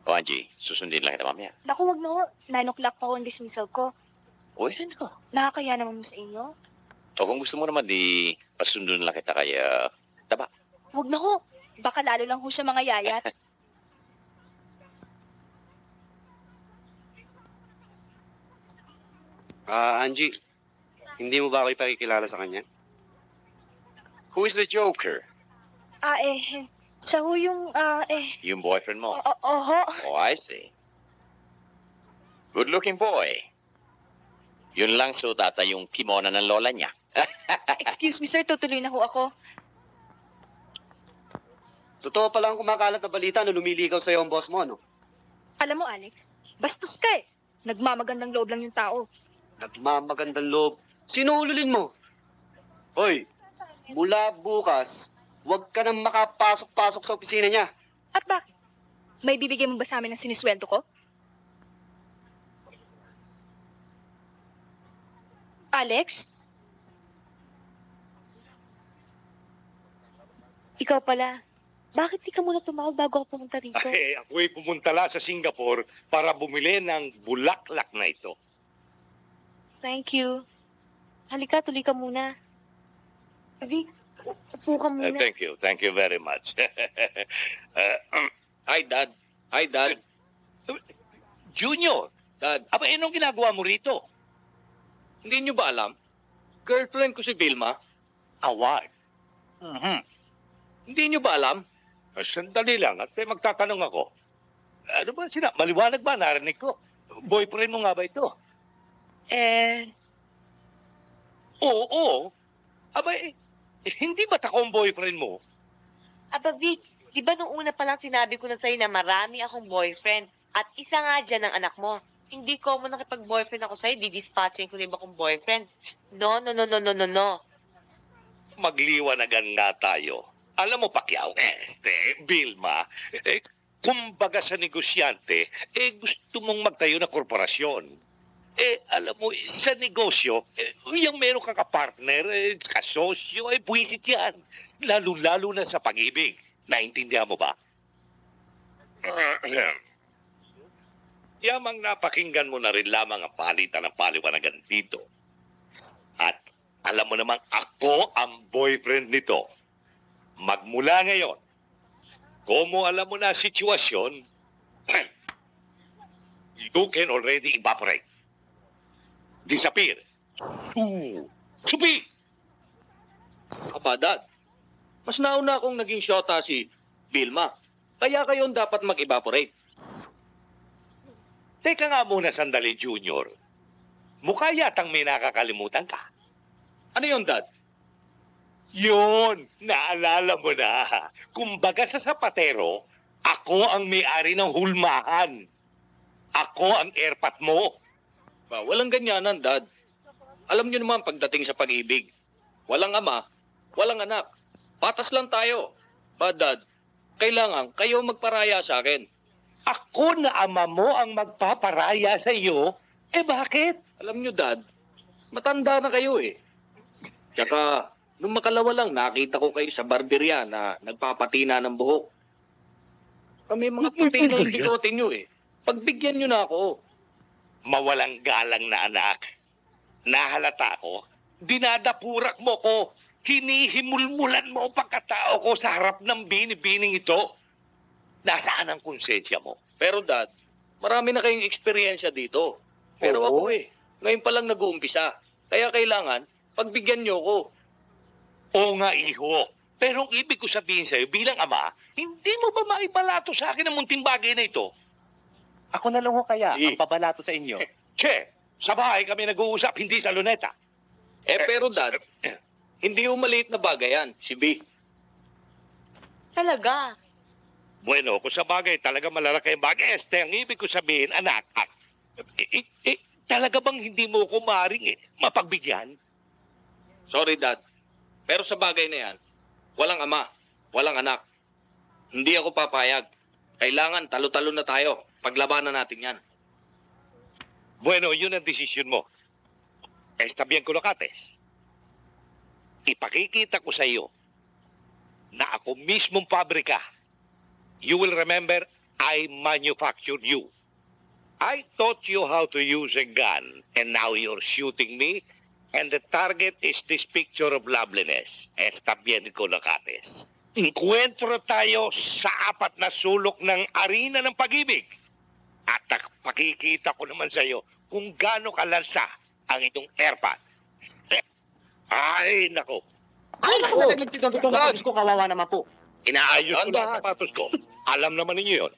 O, Angie, susundin lang kita mamaya. Naku, wag na ho. 9 o'clock pa ho ang dismissal ko. Uy, ano? Nakakaya naman mo sa inyo. O kung gusto mo naman, di pasundin lang kita kaya Taba. Wag na ho. Baka lalo lang ho siya mga yayat. Angie, hindi mo ba ako ipakikilala sa kanya? Who is the Joker? Siya ho yung, Yung boyfriend mo? Oho. Oh, I see. Good-looking boy. Yun lang sudata yung kimono ng lola niya. Excuse me, sir. Tutuloy na ho ako. Totoo pala ang kumakalat na balita na lumiligaw sa'yo ang boss mo, no? Alam mo, Alex, bastos ka eh. Nagmamagandang loob lang yung tao. Nagmamagandang loob. Sino ululin mo? Hoy, mula bukas, huwag ka nang makapasok-pasok sa opisina niya. At bakit? May bibigay mo ba sa amin ng sinisweldo ko? Alex? Ikaw pala. Bakit di ka muna tumawag bago ako pumunta rito? Ay, ako'y pumunta lang sa Singapore para bumili ng bulaklak na ito. Thank you. Halika, tuloy ka muna. Abi, upo ka muna. Thank you. Thank you very much. Hi, Dad. Hi, Dad. Junior, Dad. aba, anong ginagawa mo rito? Hindi niyo ba alam? Girlfriend ko si Vilma. Award. Hindi niyo ba alam? Sandali lang at magtatanong ako. Ano ba maliwanag ba? Narinig ko. Boyfriend mo nga ba ito? Oo. Aba, hindi ba ako ang boyfriend mo? Aba, Vic, di ba nung una pa lang sinabi ko na sa'yo na marami akong boyfriend at isa nga dyan ang anak mo. Hindi ko mo nakipag-boyfriend ako sa'yo, didispatchin ko na iba kong boyfriends. No. Magliwanagan nga tayo. Alam mo, Pacquiao, Vilma, kumbaga sa negosyante, gusto mong magtayo ng korporasyon. Alam mo, sa negosyo, yung meron kang kapartner, kasosyo, buwisit yan. Lalo-lalo na sa pag-ibig. Naintindihan mo ba? Yamang napakinggan mo na rin lamang ang palitan ng paliwanagan dito. At alam mo namang ako ang boyfriend nito. Magmula ngayon, kung alam mo na ang sitwasyon, you can already evaporate. Disappear. Supi! Aba, Dad. Mas nauna akong naging shota si Vilma. Kaya kayo dapat mag-evaporate. Teka nga muna sandali, Junior. Mukha yatang may nakakalimutan ka. Ano yun, Dad? Yun, naalala mo na. Kumbaga sa sapatero, Ako ang may-ari ng hulmahan. Ako ang airpat mo. Walang ganyanan, Dad. Alam niyo naman pagdating sa pag-ibig. Walang ama, walang anak. Patas lang tayo. Dad, kailangan kayo magparaya sa akin. Ako na ama mo ang magpaparaya sa iyo? Bakit? Alam niyo, Dad, matanda na kayo eh. Tsaka, nung makalawa lang, nakita ko kayo sa barberya na nagpapatina ng buhok. Kami mga puti na yung bigote niyo eh. Pagbigyan niyo na ako. Mawalang galang na anak. Nahalata ko. Dinadapurak mo ko. Hinihimulmulan mo ang pagkatao ko sa harap ng binibining ito. Nasaan ang konsensya mo? Pero Dad, marami na kayong eksperyensya dito. Pero ako ngayon pa lang nag-uumpisa. Kaya kailangan, pagbigyan niyo ko. Oo nga, iho. Pero ang ibig ko sabihin sa'yo, bilang ama, hindi mo ba maibalato sa akin ang munting bagay na ito? Ako na lang ho kaya ang pabalato sa inyo. Che, sa bahay kami nag-uusap, hindi sa luneta. Pero Dad, hindi yung maliit na bagay yan, si B. Talaga? Bueno, kung sa bagay, talaga malalaki ang bagay. Ang ibig ko sabihin, anak, talaga bang hindi mo ko maring mapagbigyan? Sorry, Dad. Pero sa bagay na yan, walang ama, walang anak. Hindi ako papayag. Kailangan talo-talo na tayo. Paglabanan natin yan. Bueno, yun ang desisyon mo. Está bien, Colocates. Ipakikita ko sa iyo na ako mismong pabrika. You will remember, I manufactured you. I taught you how to use a gun, and now you're shooting me, and the target is this picture of loveliness. Está bien, Colocates. Encuentro tayo sa apat na sulok ng arena ng pag-ibig. At pakikita ko naman sa iyo kung gaano kalansa ang itong airpad. Ay, nako. Ay, naku, nalaglag si Don Vito. Naku, ko kawawa naman po. Inaayos ko na ang sapatos ko. Alam naman ninyo yun.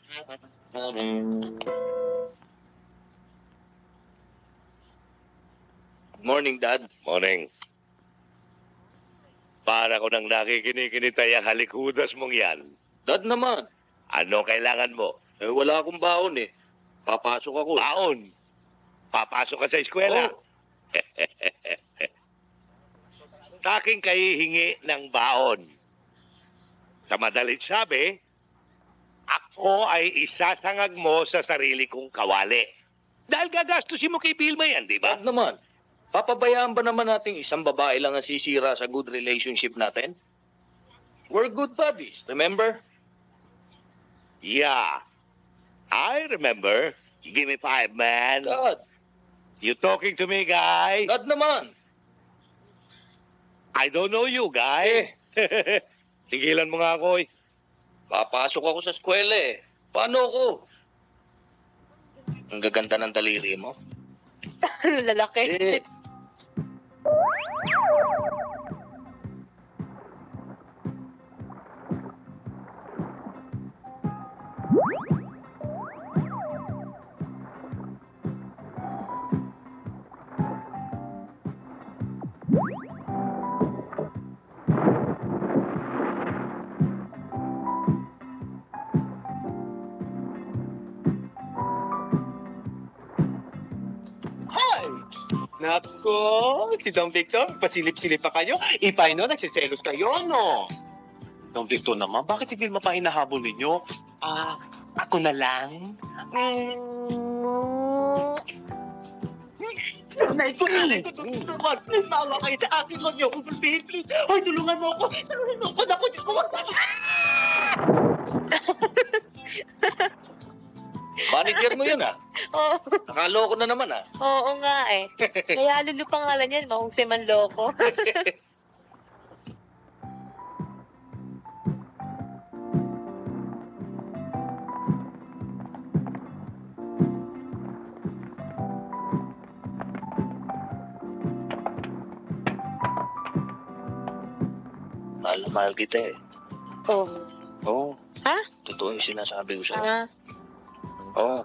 Morning, Dad. Morning. Para ko nang nakikinig-kinitay ang halikudas mong yan. Dad naman. Ano kailangan mo? Wala akong baon eh. Papasok ako. Baon? Papasok ka sa eskwela? Oh. Taking kahihingi ng baon. Sa madalit sabi, ako ay isasangag mo sa sarili kong kawali. Dahil gagastusin mo kay Vilma yan, di ba? Dad naman. Papabayaan ba naman nating isang babae lang ang sisira sa good relationship natin? We're good buddies, remember? Yeah. I remember. Give me 5, man. Dad. You talking to me, guy? Dad naman. I don't know you, guy. Tigilan mo nga ako, eh. Papasok ako sa eskwela eh. Paano ako? Ang gaganda ng daliri mo. Lalaki. Nako, si Don Victor, pasilip-silip pa kayo. Ipay no, nagsiselos kayo, no? Don Victor naman, bakit si Vilma pa hinahabol ninyo? Ako na lang. Nanay ko, tulungan. Mawa kayo sa akin, huwag niyo akong pulpihin, please. Hoy, tulungan mo ako. Tulungan mo ako. Naku, Diyos ko, wag sa... Manager mo yun, Oo. Nakaloko na naman, Oo nga eh. Kaya lulu pangalan yan, mahusay man loko. Mahal na mahal kita eh. Oo. Oo. Ha? Totoo yung sinasabi ko sa'yo. Ah, Oo.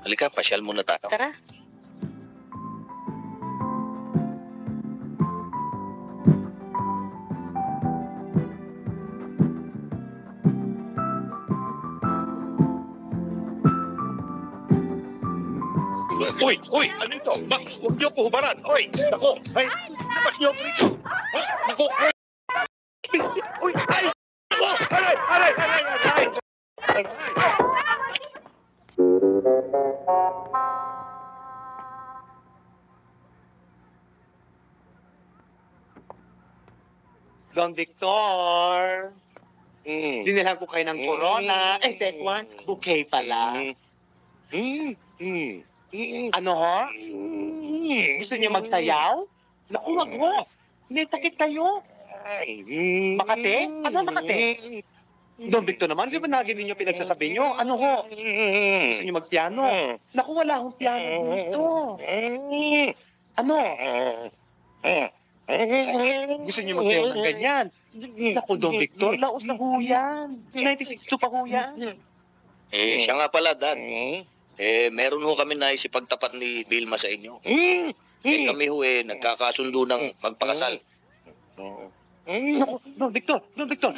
Halika, pasyal muna tayo. tara. Uy! Ano ito? Huwag niyo ko hubaran! Uy! Nako! Ay! Labas niyo ko rito! Nako! Uy! Ay! Nako! Aray! Don Victor. Dinilang ko kayo ng corona. One, bouquet pala. Ano ho? Gusto niyo magsayaw? Naku, wag ho. May sakit kayo. Makate? Ano Makate? Don Victor naman, di ba naging ninyo pinagsasabi nyo? Ano ho? Gusto niyo magpiano? Naku, wala akong piano dito. Ano? Gusto niyo magsayaw ng ganyan? Naku, Don Victor, laos na ho yan. 96 pa ho yan. Siya nga pala, Dad. Meron ho kami naisip pagtapat ni Vilma sa inyo. Kami ho nagkakasundo ng magpakasal. Naku, Don Victor,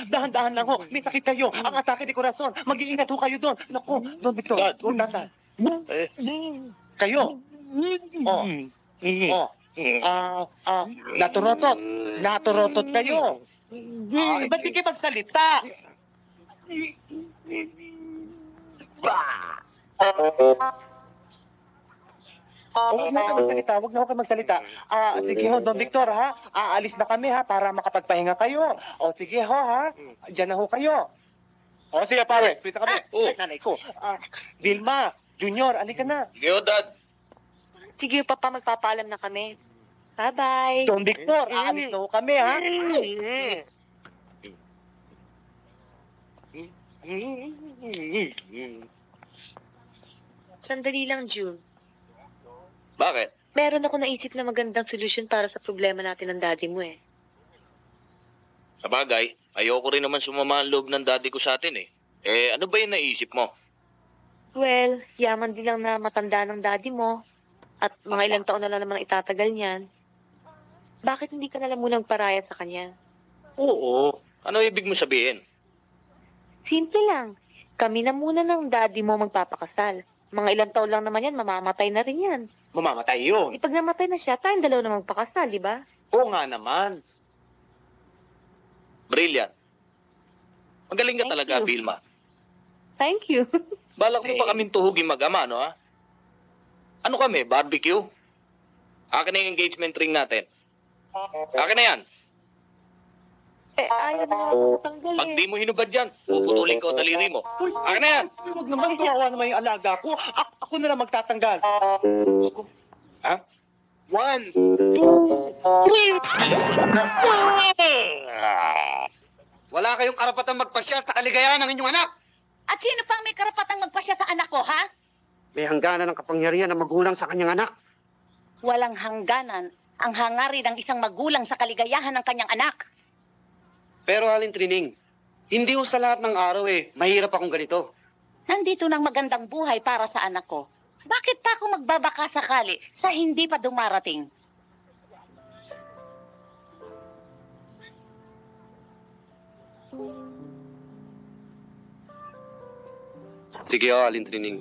dahan-dahan lang ho. May sakit kayo. Ang atake ni Corazon. Mag-iingat ho kayo doon. Naku, Don Victor, huwag dahan. Kayo. Naturotot kayo. Ba't di kayo magsalita? Huwag na kayo magsalita. Sige ho, Don Victor, ha? Aalis na kami, ha? Para makapagpahinga kayo. O, sige ho, ha? Diyan na ho kayo. O, sige, pare. Pwede kami. Nanay ko. Vilma, Junior, alika na. Sige ho, Dad. Sige, Papa, magpapaalam na kami. Bye-bye. Don Victor, aalis na ho kami, ha? Sandali lang, June. Bakit? Meron ako naisip na magandang solusyon para sa problema natin ng daddy mo eh. Sa bagay, ayoko rin naman sumama ang loob ng daddy ko sa atin eh. Ano ba yung naisip mo? Well, yaman din lang na matanda ng daddy mo. At mga ilang taon na lang naman ang itatagal niyan. Bakit hindi ka na lang munang parayat sa kanya? Oo. Ano ibig mo sabihin? Simple lang. Kami na muna ng daddy mo magpapakasal. Mga ilang taon lang naman yan, mamamatay na rin yan. Mamamatay yun. Pag namatay na siya, tayong dalawa na magpakasal, di ba? Oo nga naman. Brilliant. Magaling ka talaga, Vilma. Thank you. Balak mo pa kaming tuhugin mag-ama, no ha? Ano kami, barbecue? Akin na yung engagement ring natin. Akin na yan. Ayaw na ako tanggal Pag di mo hinubad yan, puputulin ko ang daliri mo. Akin na yan. Huwag naman, kawawa naman yung alaga ko. Ako na lang magtatanggal. Ha? 1, 2, 3. Wala kayong karapatang magpasya sa kaligayahan ng inyong anak. At sino pang may karapatang magpasya sa anak ko, ha? May hangganan ng kapangyarihan ng magulang sa kanyang anak. Walang hangganan ang hangarin ng isang magulang sa kaligayahan ng kanyang anak. Pero Aling Trining, hindi ho sa lahat ng araw mahirap akong ganito. Nandito ng magandang buhay para sa anak ko. Bakit pa ako magbabaka sakali sa hindi pa dumarating? Sige ho, Aling Trining.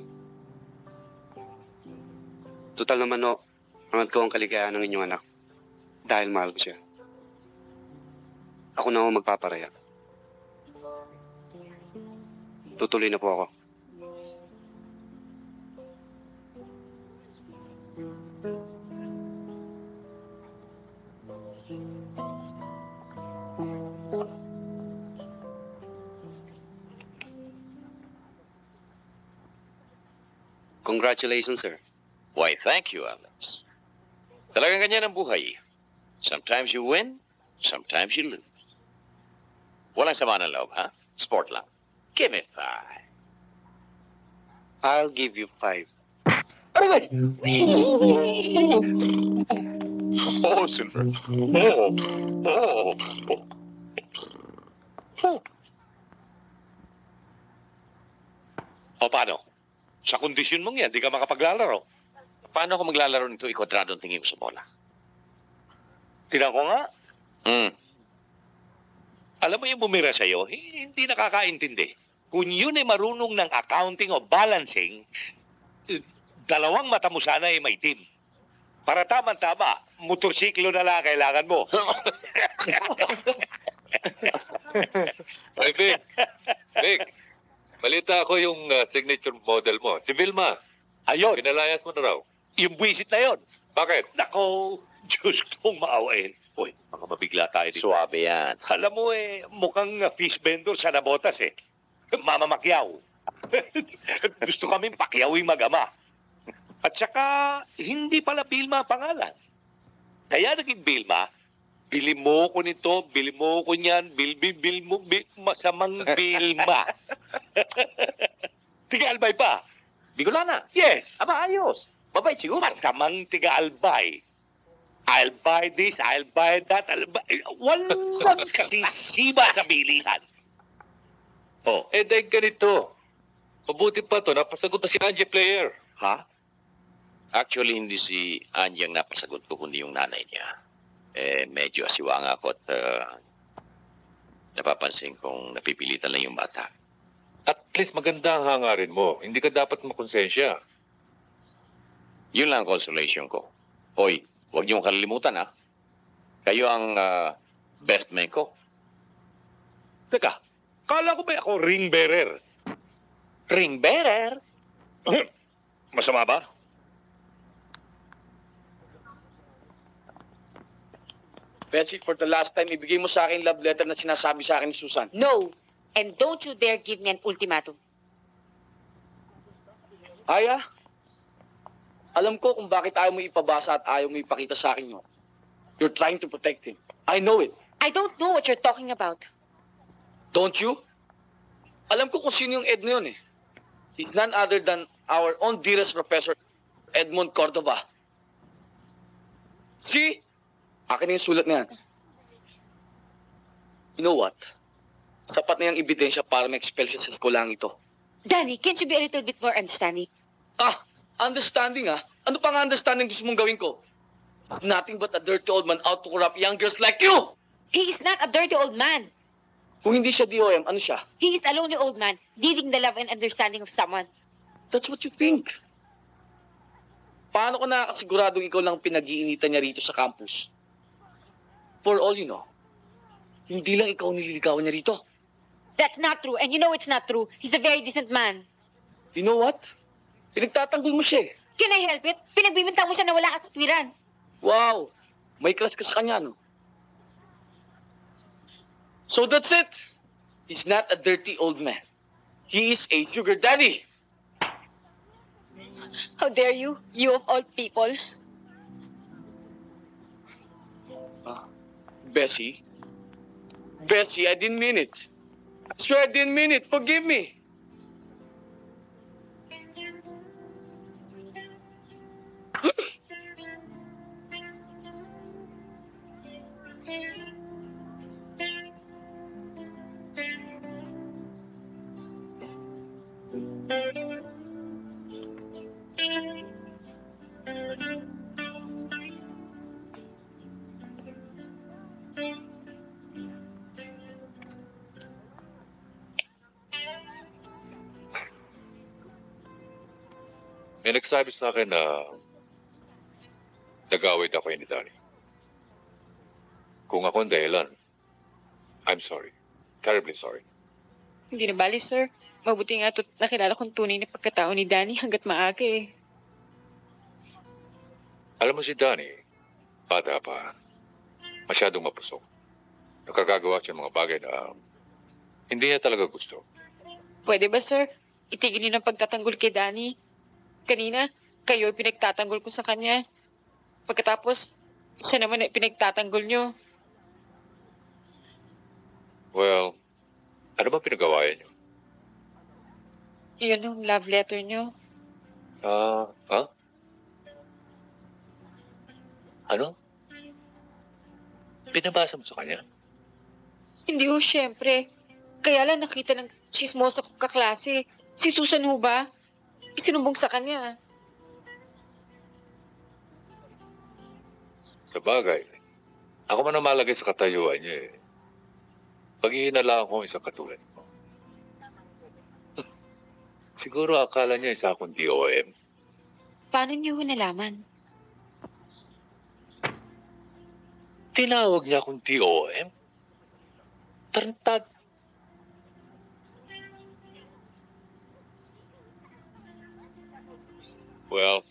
Total naman ho, hangad ko ang kaligayahan ng inyong anak. Dahil mahal ko siya. Ako na ho magpaparaya. Tutuloy na po ako. Congratulations, sir. Why, thank you, Alex. Talagang ganyan ang buhay. Sometimes you win, sometimes you lose. Walang sama ng loob, ha? Sport lang. Give it 5. I'll give you 5. Oh, Silver. O paano? Sa kondisyon mong yan, di ka makapaglalaro. Paano ako maglalaro nito ikwadrado ang tingin ko sa bola? Tinan ko nga. Hmm. Alam mo yung bumira sa'yo, hindi nakakaintindi. Kung yun ay marunong ng accounting o balancing, dalawang mata mo sana ay maitim. Para tama-tama, motorsiklo na lang kailangan mo. Ay, Vic. Vic, balita ko yung signature model mo. Si Vilma. Ayun. Pinalayas mo na raw. Yung buwisit na yon. Bakit? Nako, Diyos kong maawain. Uy, baka mabigla tayo dito. Suwabe yan. Alam mo mukhang fish vendor sa Nabotas Mama Macquiao. Gusto kaming pakyawing mag-ama. At saka, hindi pala Vilma ang pangalan. Kaya naging Vilma, bili mo ko nito, bili mo ko niyan, bil mo, masamang Vilma. Tiga-albay pa. Bicolana? Yes. Aba, ayos. Babait siguro. Masamang tiga-albay. I'll buy this, I'll buy that, walang kasisiba sa bilihan. Oh. Eh, dahil ganito. Mabuti pa to, napasagot na si Angie Player. Ha? Actually, hindi si Angie ang napasagot ko, kundi yung nanay niya. Medyo asiwanga ako at napapansin kong napipilitan lang yung bata. At least maganda ang hangarin mo. Hindi ka dapat makonsensya. Yun lang ang consolation ko. Hoy, huwag niyong kalilimutan, ha? Kayo ang best man ko. Teka, kala ko ba ako ring bearer? Ring bearer? Masama ba? Betsy, for the last time, ibigay mo sa akin love letter na sinasabi sa akin ni Susan. No. And don't you dare give me an ultimatum. Aya, alam ko kung bakit ayaw mo ipabasa at ayaw mo ipakita sa akin yun. You're trying to protect him. I know it. I don't know what you're talking about. Don't you? Alam ko kung sino yung Ed na yun eh. He's none other than our own dearest professor, Edmond Cordova. See? Akin na yung sulat na yan. You know what? Sapat na yung ebidensya para ma-expel siya sa eskulang ito. Danny, can't you be a little bit more understanding? Understanding ah? Ano pang understanding gusto mong gawin ko? Nothing but a dirty old man out to corrupt young girls like you! He is not a dirty old man. Kung hindi siya DOM, ano siya? He is a lonely old man, needing the love and understanding of someone. That's what you think. Paano ko nakakasiguradong ikaw lang pinag-iinitan niya rito sa campus? For all you know, hindi lang ikaw nililigawan niya rito. That's not true, and you know it's not true. He's a very decent man. You know what? Pinagtatanggol mo siya eh. Can I help it? Pinagbibintang mo siya na wala ka sa twiran. Wow! May crush ka sa kanya, no? So that's it. He's not a dirty old man. He is a sugar daddy. How dare you? You of all people. Bessie? Bessie, I didn't mean it. I swear I didn't mean it. Forgive me. May nagsabi sa akin na nag-awit ako ni Danny. Kung ako ang dahilan, I'm sorry. Terribly sorry. Hindi na bali, sir. Mabuti nga ito't nakilala kong tunay na pagkatao ni Danny hanggat maaga eh. Alam mo si Danny, bata pa, masyadong mapusok. Nakagagawa siya ng mga bagay na hindi niya talaga gusto. Pwede ba, sir? Itigil niyo ng pagtatanggol kay Danny. Kanina, kayo ay pinagtatanggol ko sa kanya. Pagkatapos, siya naman ay pinagtatanggol niyo. Well, ano ba pinagawayan niyo? Yun yung love letter niyo. Ano? Pinabasa mo sa kanya? Hindi ho, syempre. Kaya lang nakita ng chismosa kong kaklase. Si Susan ho ba? Isinumbong sa kanya. Sa bagay, ako man ang malagay sa katayuan niya eh. Pag-ihinala ako isang katulad mo. Siguro akala niya isa akong DOM. Paano niyo ho nalaman? Tinawag niya akong TOM. Tarantad. Well,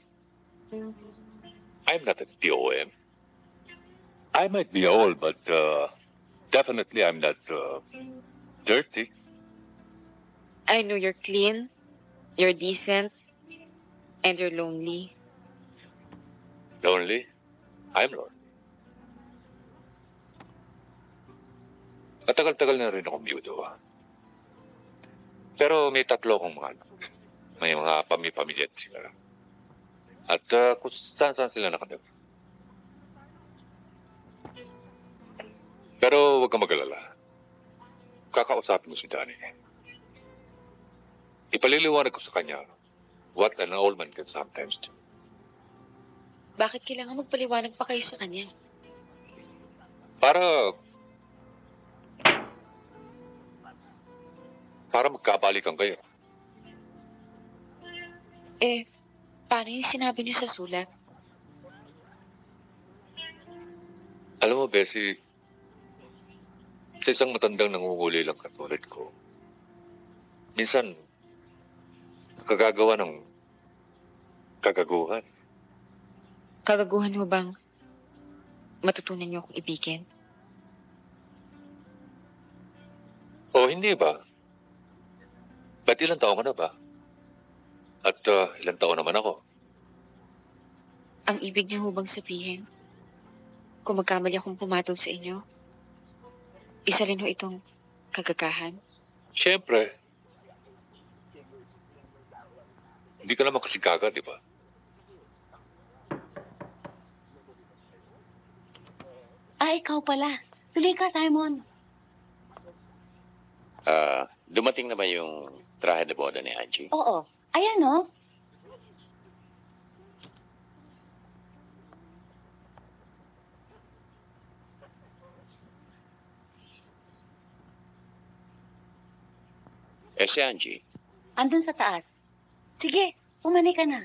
I'm not a TOM. I might be old, but definitely I'm not dirty. I know you're clean, you're decent, and you're lonely. Lonely? I'm lonely. Matagal-tagal na rin akong biyudo. Pero may 3 akong mga anak. May mga pamilya sila. At kung saan sila nakatira. Pero huwag kang mag-alala. Kakausapin mo si Danny. Ipaliliwanag ko sa kanya what an old man can sometimes do. Bakit kailangan magpaliwanag pa kayo sa kanya? Para magkabalikan kayo. Eh, paano yung sinabi niyo sa sulat? Alam mo, Bessie, sa isang matandang nangunguli lang katulad ko, minsan, nakagagawa ng kagaguhan. Kagaguhan ho bang matutunan niyo akong ibigin? O hindi ba? Ba't ilang taon ka na ba? At ilang taon naman ako? Ang ibig niyo ho bang sabihin? Kung magkamali akong pumatol sa inyo, isa rin ho itong kagagahan? Siyempre. Hindi ka naman kasi gaga, di ba? Ikaw pala. Tuloy ka, Simon. Dumating na ba yung trahe de boda ni Angie? Oo. Ayan, no? Si Angie. Andun sa taas. Sige, umani ka na.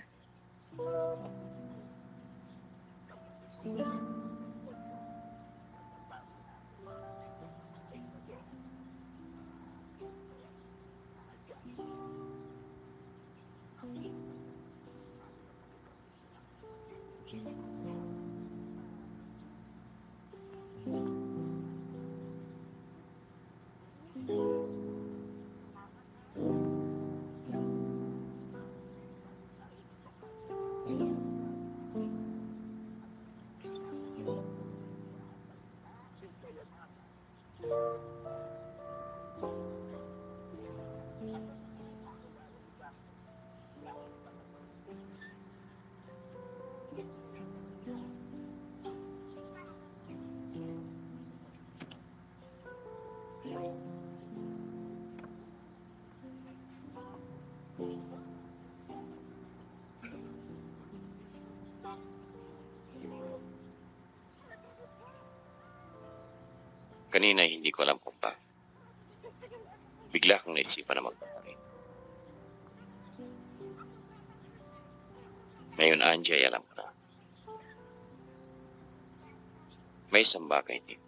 Kanina hindi ko alam kung pa. Bigla kong naisipan na magpapalito. Ngayon, Angie, ay alam ko na. May isang bagay din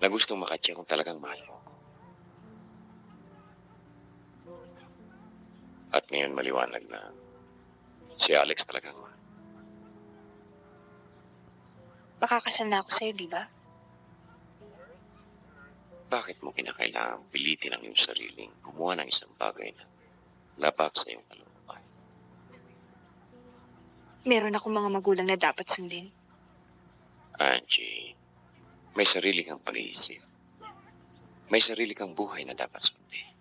na gustong makatya kung talagang mahal ko. At ngayon maliwanag na si Alex talagang mahal. Makakasal na ako sa'yo, di ba? Bakit mo kinakailangang pilitin ang iyong sariling gumawa ng isang bagay na labag sa iyong kalooban? Meron akong mga magulang na dapat sundin. Angie, may sarili kang pag-iisip. May sarili kang buhay na dapat sundin.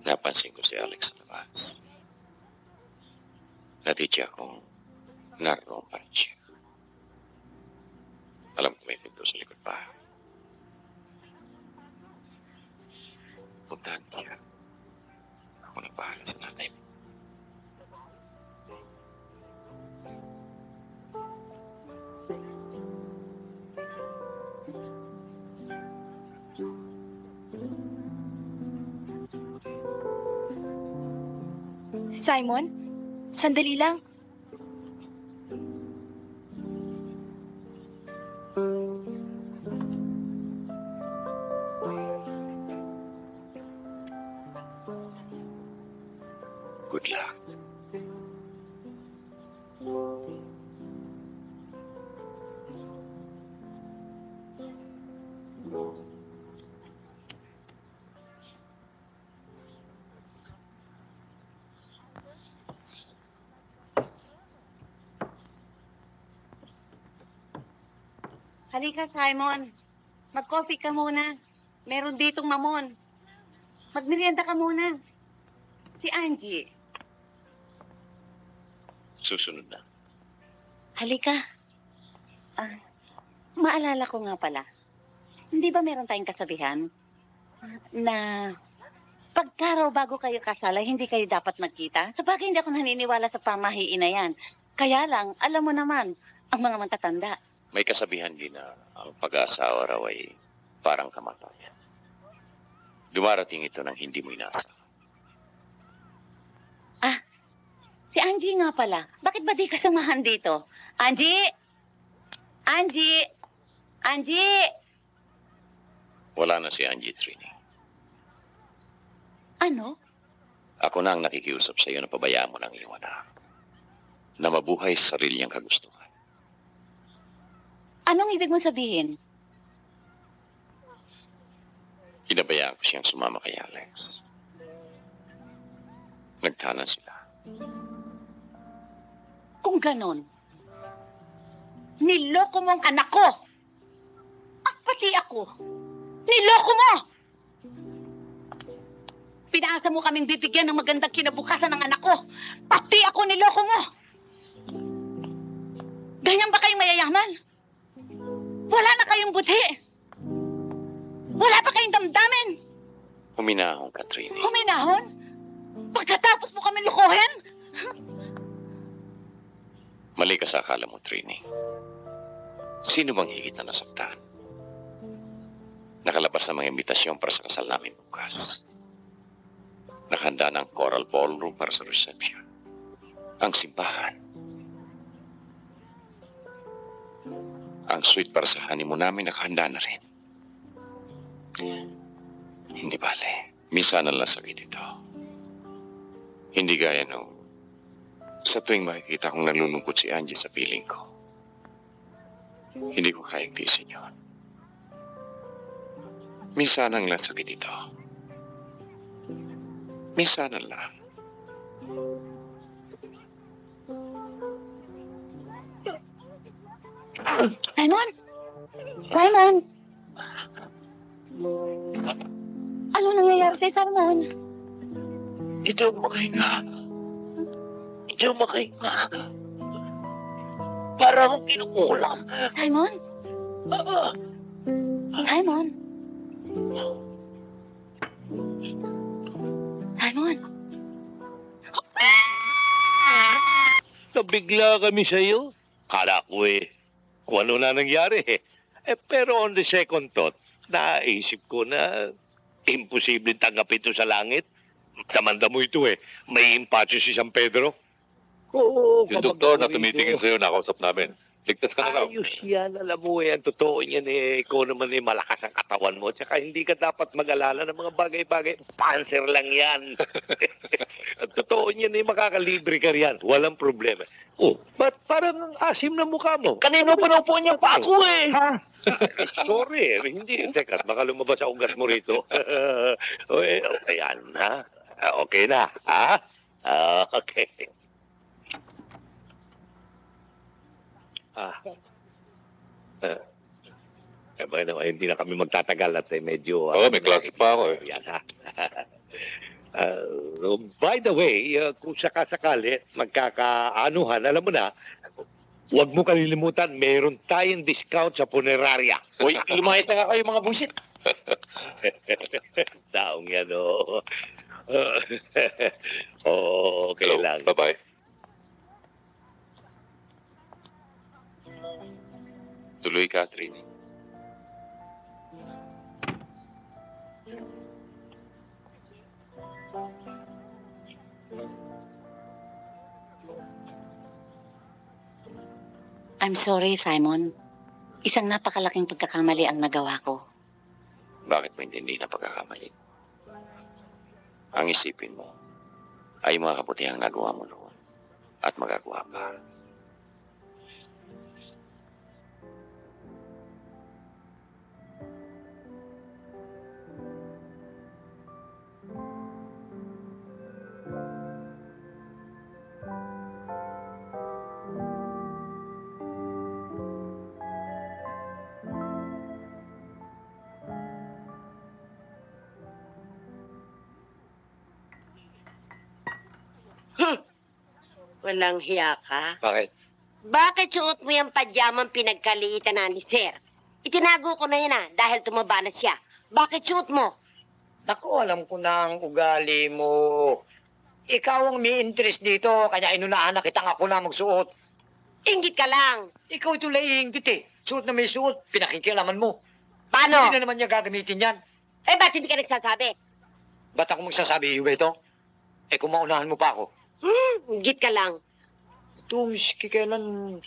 Napansin ko si Alex sa labas. Natitya kong naroon pa rin siya. Alam ko may pinto sa likod pa. Puntahan niya. Ako na bahala sa nanay mo. Simon, sandali lang. Good luck. Halika, Simon. Mag-coffee ka muna. Meron ditong mamon. Magmerienda ka muna. Si Angie. Susunod na. Halika. Maalala ko nga pala. Hindi ba meron tayong kasabihan na pagka raw bago kayo kasala, hindi kayo dapat magkita? Sabagay hindi ako naniniwala sa pamahiin na yan. Kaya lang, alam mo naman, ang mga matatanda. May kasabihan din na ang pag-aasawa raw ay parang kamatayan. Dumarating ito nang hindi mo inaasahan. Si Angie nga pala. Bakit ba di ka samahan dito? Angie! Angie! Angie! Wala na si Angie, Trini. Ano? Ako na ang nakikiusap sa iyo na pabayaan mo ng iyong anak na mabuhay sa sarili niyang kagustuhan. Anong ibig mo sabihin? Pinabayaan ko siyang sumama kay Alex. Nagtanan sila. Kung ganon, niloko mo ang anak ko. At pati ako. Niloko mo! Pinaasa mo kaming bibigyan ng magandang kinabukasan ng anak ko. Pati ako niloko mo. Ganyan ba kayong mayayaman? Wala na kayong budhi. Wala pa kayong damdamin. Huminahon ka, Trini. Huminahon? Pagkatapos mo kami lukuhin? Mali ka sa akala mo, Trini. Sino bang higit na nasaktan? Nakalabas na mga imbitasyon para sa kasal namin bukas. Nakahanda ng Coral Ballroom para sa reception. Ang simbahan. Ang suite para sa honeymoon namin nakahanda na rin. Hindi bale. Minsan na lang sakit ito. Hindi gaya nung sa tuwing makikita kong nalulungkot si Angie sa piling ko. Hindi ko kayang tiisin yun. Minsan lang sakit ito. Minsan lang. Simon? Simon? Ano nangyayari sa'yo, Simon? Ito makahinga. Ito makahinga. Para akong kinukulam. Simon? Simon? Simon? Nabigla kami sa'yo. Kala ko kung ano na nangyari pero on the second thought, naisip ko na imposible tanggapin ito sa langit. Samanda mo ito may impatyo si San Pedro. Oo, Yung doktor na tumitingin sa'yo, nakausap namin. Ligtas ka na raw. Ayos yan, alam mo ang totoo niyan ikaw naman malakas ang katawan mo. Tsaka hindi ka dapat mag-alala ng mga bagay-bagay. Panser lang yan. Ang totoo niyan makakalibre ka riyan. Walang problema. Oh, ba't parang asim na mukha mo? Kanino pa po niya pa ako Ha? Sorry, hindi. Teka, baka lumabas ang ugat mo rito. Ayan, ha? Okay na, ha? Okay. Hindi na kami magtatagal at medyo... May klase pa ako Yan, ha? By the way, kung sakasakali, magkakaanuhan, alam mo na, huwag mo kalilimutan, meron tayong discount sa punerarya. Uy, lumayas na nga kayo mga busit. Taong yan, okay lang. Bye-bye. Tuloy ka, Trini. I'm sorry, Simon. Isang napakalaking pagkakamali ang nagawa ko. Bakit mo hindi na pagkakamali? Ang isipin mo ay mga kabutihang nagawa mo noon at magagawa pa. Walang hiya ka? Bakit? Bakit suot mo yung padyamang pinagkaliitan na ni Sir? Itinago ko na yan dahil tumaba na siya. Bakit suot mo? Naku, alam ko na ang ugali mo. Ikaw ang may interest dito, kaya inunahan na kitang ako na magsuot. Ingit ka lang. Ikaw ito ingit eh. Suot na may suot, pinakikialaman mo. Paano? Hindi na naman niya gagamitin yan. Eh, ba't hindi ka nagsasabi? Ba't ako magsasabi ba ito? Eh, kung maunahan mo pa ako. Ingit ka lang. Ito, miski kailan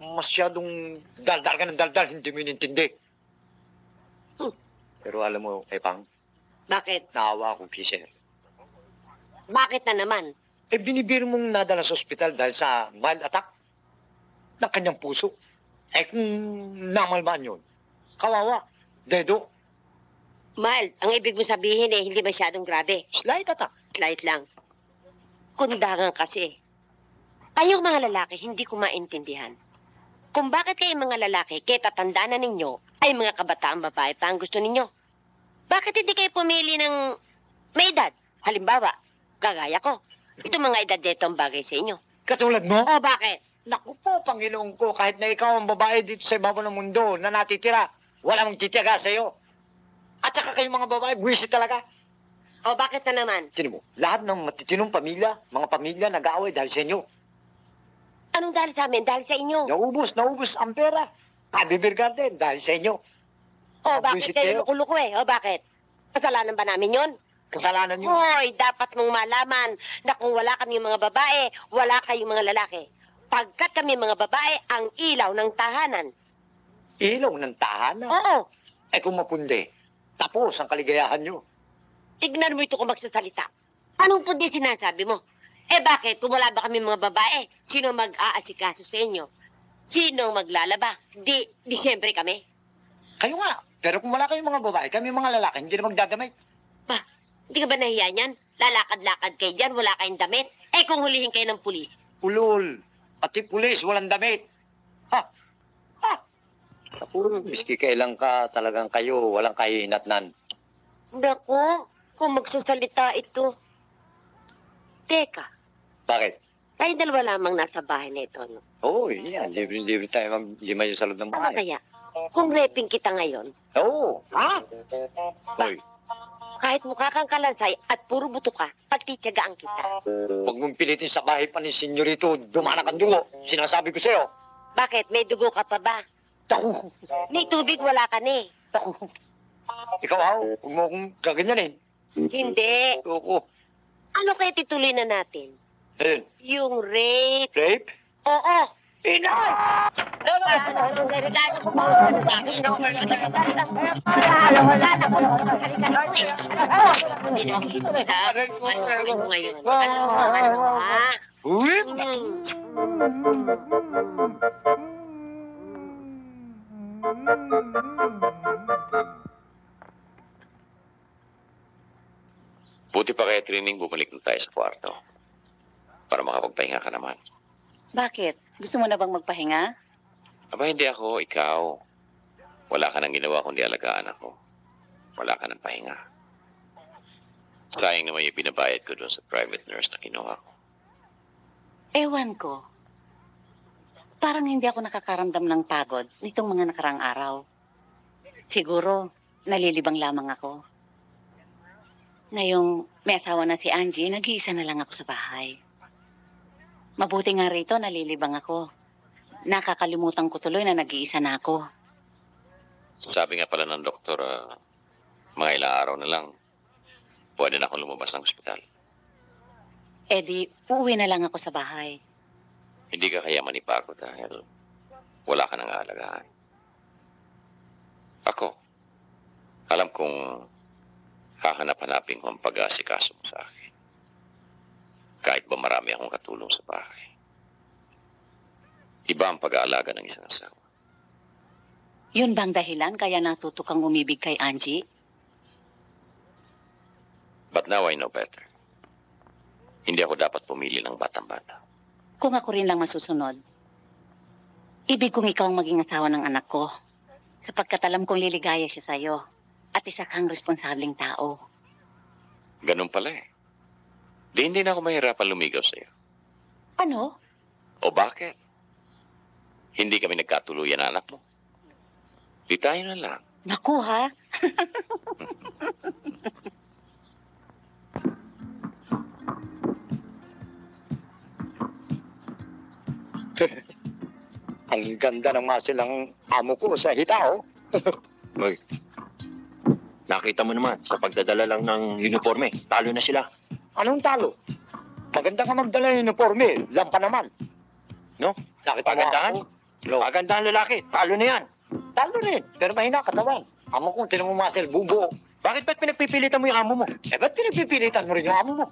masyadong daldal ka ng daldal, hindi mo inintindi. Pero alam mo, Epang, Bakit? naawa akong Sir. Bakit na naman? Eh, binibiro mong nadala sa ospital dahil sa mild attack ng kanyang puso. Eh, kung namalmaan yun, kawawa, dedo. Mild, ang ibig mo sabihin hindi masyadong grabe. Slight attack. Slight lang. Kundangan kasi. Kayong mga lalaki, hindi ko maintindihan. Kung bakit kayong mga lalaki, kaya tatandaan na ninyo, ay mga kabataang babae pa ang gusto ninyo. Bakit hindi kayo pumili ng may edad? Halimbawa, kagaya ko. Ito mga edad dito ang bagay sa inyo. Katulad mo? O bakit? Naku po, Panginoon ko, kahit na ikaw ang babae dito sa ibabaw ng mundo na natitira, wala mong titiyaga sa'yo. At saka kayong mga babae, buwisit talaga. O bakit na naman? Tinan mo, lahat ng matitinong pamilya, mga pamilya nag-aaway dahil sa inyo. Anong dahil sa amin? Dahil sa inyo. Naubos ang pera. Bibir Garden, dahil sa inyo. O bakit kayo luko-luko O bakit? Kasalanan ba namin yon? Kasalanan nyo. Hoy, dapat mong malaman na kung wala kami mga babae, wala kayong mga lalaki. Pagkat kami mga babae, ang ilaw ng tahanan. Ilaw ng tahanan? Oo. Eh kung mapundi, tapos ang kaligayahan nyo. Tignan mo ito kung magsasalita. Anong pundi sinasabi mo? Eh bakit? Kung wala ba kami mga babae, sino mag-aasikaso sa inyo? Sino maglalaba? Di siyempre kami. Kayo nga. Pero kung wala kayong mga babae, kami mga lalaki, hindi na magdadamay. Ba, hindi ka ba nahiya niyan? Lalakad-lakad kayo dyan, wala kayong damit. Eh kung hulihin kayo ng pulis. Ulol. Pati pulis, walang damit. Naku, miski kailan ka talagang kayo, walang kahinatnan. Naku, kung magsasalita ito. Teka, Bakit? tayo dalawa lamang nasa bahay na ito, no? Oo, yan. Libre tayo mag-lima yung sa loob ng Ano bahay. kaya? Kung raping kita ngayon, Oo. Hoy, kahit mukha kang kalansay at puro buto ka, pagtityagaan kita. huwag mong pilitin sa bahay pa ni senyorito, dumanak ang dugo. Sinasabi ko sa'yo. Bakit? May dugo ka pa ba? Taku. May tubig wala ka ni. Ikaw, huwag mo akong gaganyanin. Hindi. Oo. Ano kaya tituloy na natin? Ayun. Yung rape. Rape? Oo. Inay! Buti pa kaya training, bumalik na tayo sa kwarto. Para makapagpahinga ka naman. Bakit? Gusto mo na bang magpahinga? Aba, hindi ako, ikaw. Wala ka nang ginawa kundi alagaan ako. Wala ka nang pahinga. Sayang naman yung binabayad ko doon sa private nurse na kinuha ko. Ewan ko. Parang hindi ako nakakaramdam ng pagod nitong mga nakarang araw. Siguro, nalilibang lamang ako. Ngayong may asawa na si Angie, nag-iisa na lang ako sa bahay. Mabuti nga rito, nalilibang ako. Nakakalimutan ko tuloy na nag-iisa na ako. Sabi nga pala ng doktor, mga ilang araw na lang, pwede na akong lumabas ng ospital. Eh di, uuwi na lang ako sa bahay. Hindi ka kaya manipagod dahil wala ka nang aalagaan. Ako, alam kong hahanap-hanapin ko ang pag-aasikaso mo sa akin. Kahit ba marami akong katulong sa bahay. Iba ang pag-aalaga ng isang asawa. Yun bang dahilan kaya natuto kang umibig kay Angie? But now I know better. Hindi ako dapat pumili ng batang-bata. Kung ako rin lang masusunod, ibig kong ikaw ang maging asawa ng anak ko. Sapagkat alam kong liligaya siya sa'yo. At isa kang responsableng tao. Ganun pala eh. Di hindi na ako mahirapan lumigaw sa'yo. Ano? O bakit? Hindi kami nagkatuluyan na anak mo. Di tayo na lang. Naku ha? Ang ganda ng muscle ng amo ko sa hita, oh. Hoy, nakita mo naman, sa pagdadala lang ng uniforme, talo na sila. Anong talo? Maganda ka magdala ng uniforme, lampa naman. No? Nakita mo Pagandahan? ako? No. Pagandahan lalaki, talo na yan. Talo rin, pero mahina katawan. Amo ko, tinang mo muscle, bubo. Bakit ba't pinagpipilitan mo yung amo mo? Eh, ba't pinagpipilitan mo rin yung amo mo?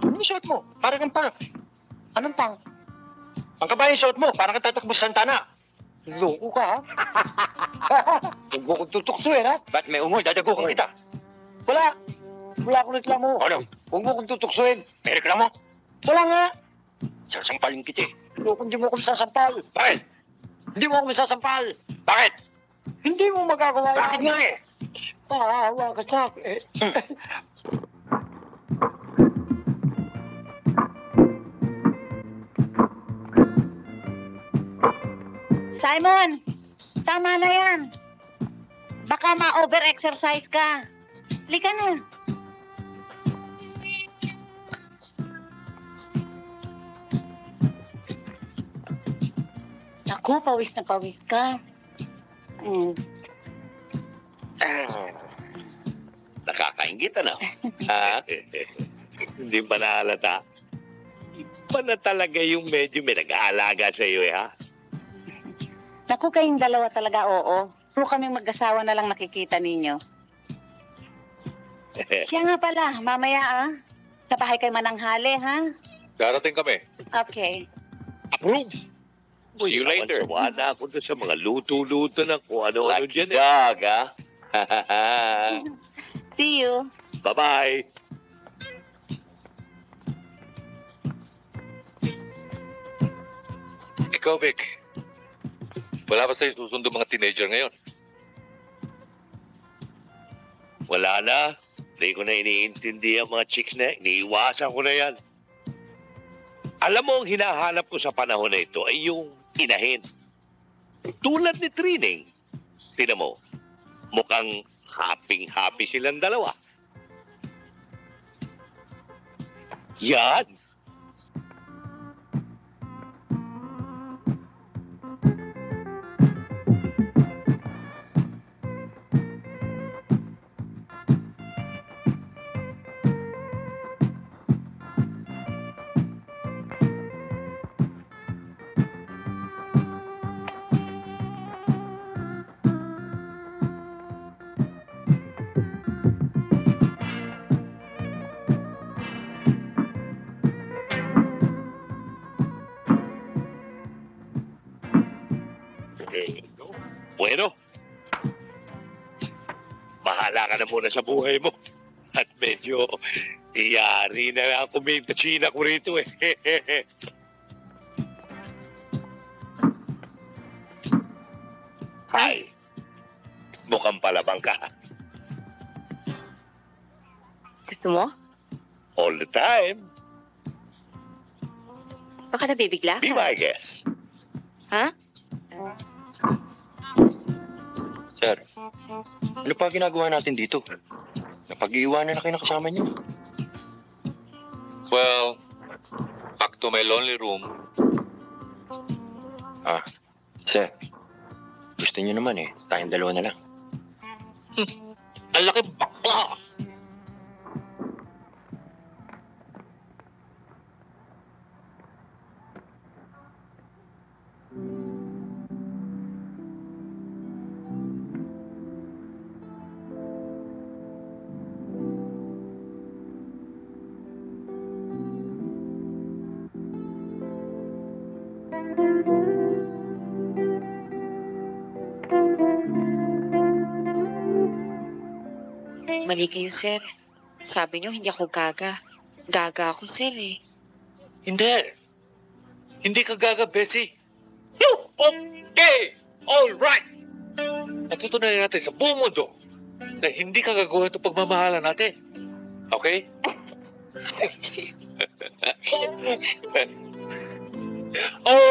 Ano yung suot mo? Para kang pang. Anong pang? Ang kabayan suot mo, para kang tatakbo sa Santana. Loko ka, ha? Huwag mo kong tutuksoin, ha? Ba't may ungoy? Dadagukan kita. Wala. Wala akong reklamo. Ano? Huwag mo kong tutuksoin. May reklamo? Wala nga. Sasampalin kita eh. Loko, hindi mo ako masasampal. Bakit? Hindi mo ako masasampal. Bakit? Hindi mo magagawa. Bakit nga eh? Paawa ka sa akin. Simon! Tama na yan. Baka ma-over-exercise ka. Lika na. Naku, pawis na pawis ka. Nakakaingit, ano? Ha? Hindi ba nahalata? Iba na talaga yung medyo may nag-aalaga sa iyo, eh, ha? Naku, kayong dalawa talaga, oo. Puro kaming mag-asawa na lang nakikita ninyo. Siya nga pala, mamaya sa bahay kayo mananghali, ha? Darating kami. Okay. Approve! See you later. Wala ako doon sa mga luto-luto na kung ano-ano dyan. Dog, ha? See you. Bye-bye. Ikaw, Vic. Wala ba sa'yo susundo mga teenager ngayon? Wala na. Hindi ko na iniintindi ang mga chicks na. Iniiwasan ko na yan. Alam mo, ang hinahanap ko sa panahon na ito ay yung inahin. Tulad ni Trining. Tingnan mo, mukhang happy silang dalawa. Yan. Bueno, bahala ka na muna sa buhay mo. At medyo iyari na ang kumita-china ko rito eh. Ay, mukhang palabang ka. Gusto mo? All the time. Baka nabibigla ka. Be my guest. Ha? Sir, ano pa ginagawa natin dito? Napag-iiwanan na kayo ng kasama niyo. Well, back to my lonely room. Sir, gusto niyo naman eh, tayong dalawa na lang. Ang laki bakla! Mali kayo, sir. Sabi niyo, hindi ako gaga. Gaga ako, sir, eh. Hindi. Hindi ka gaga, Bessie. Okay! All right! Natutunan natin sa buong mundo na hindi ka gagawa itong pagmamahalan natin. Okay? All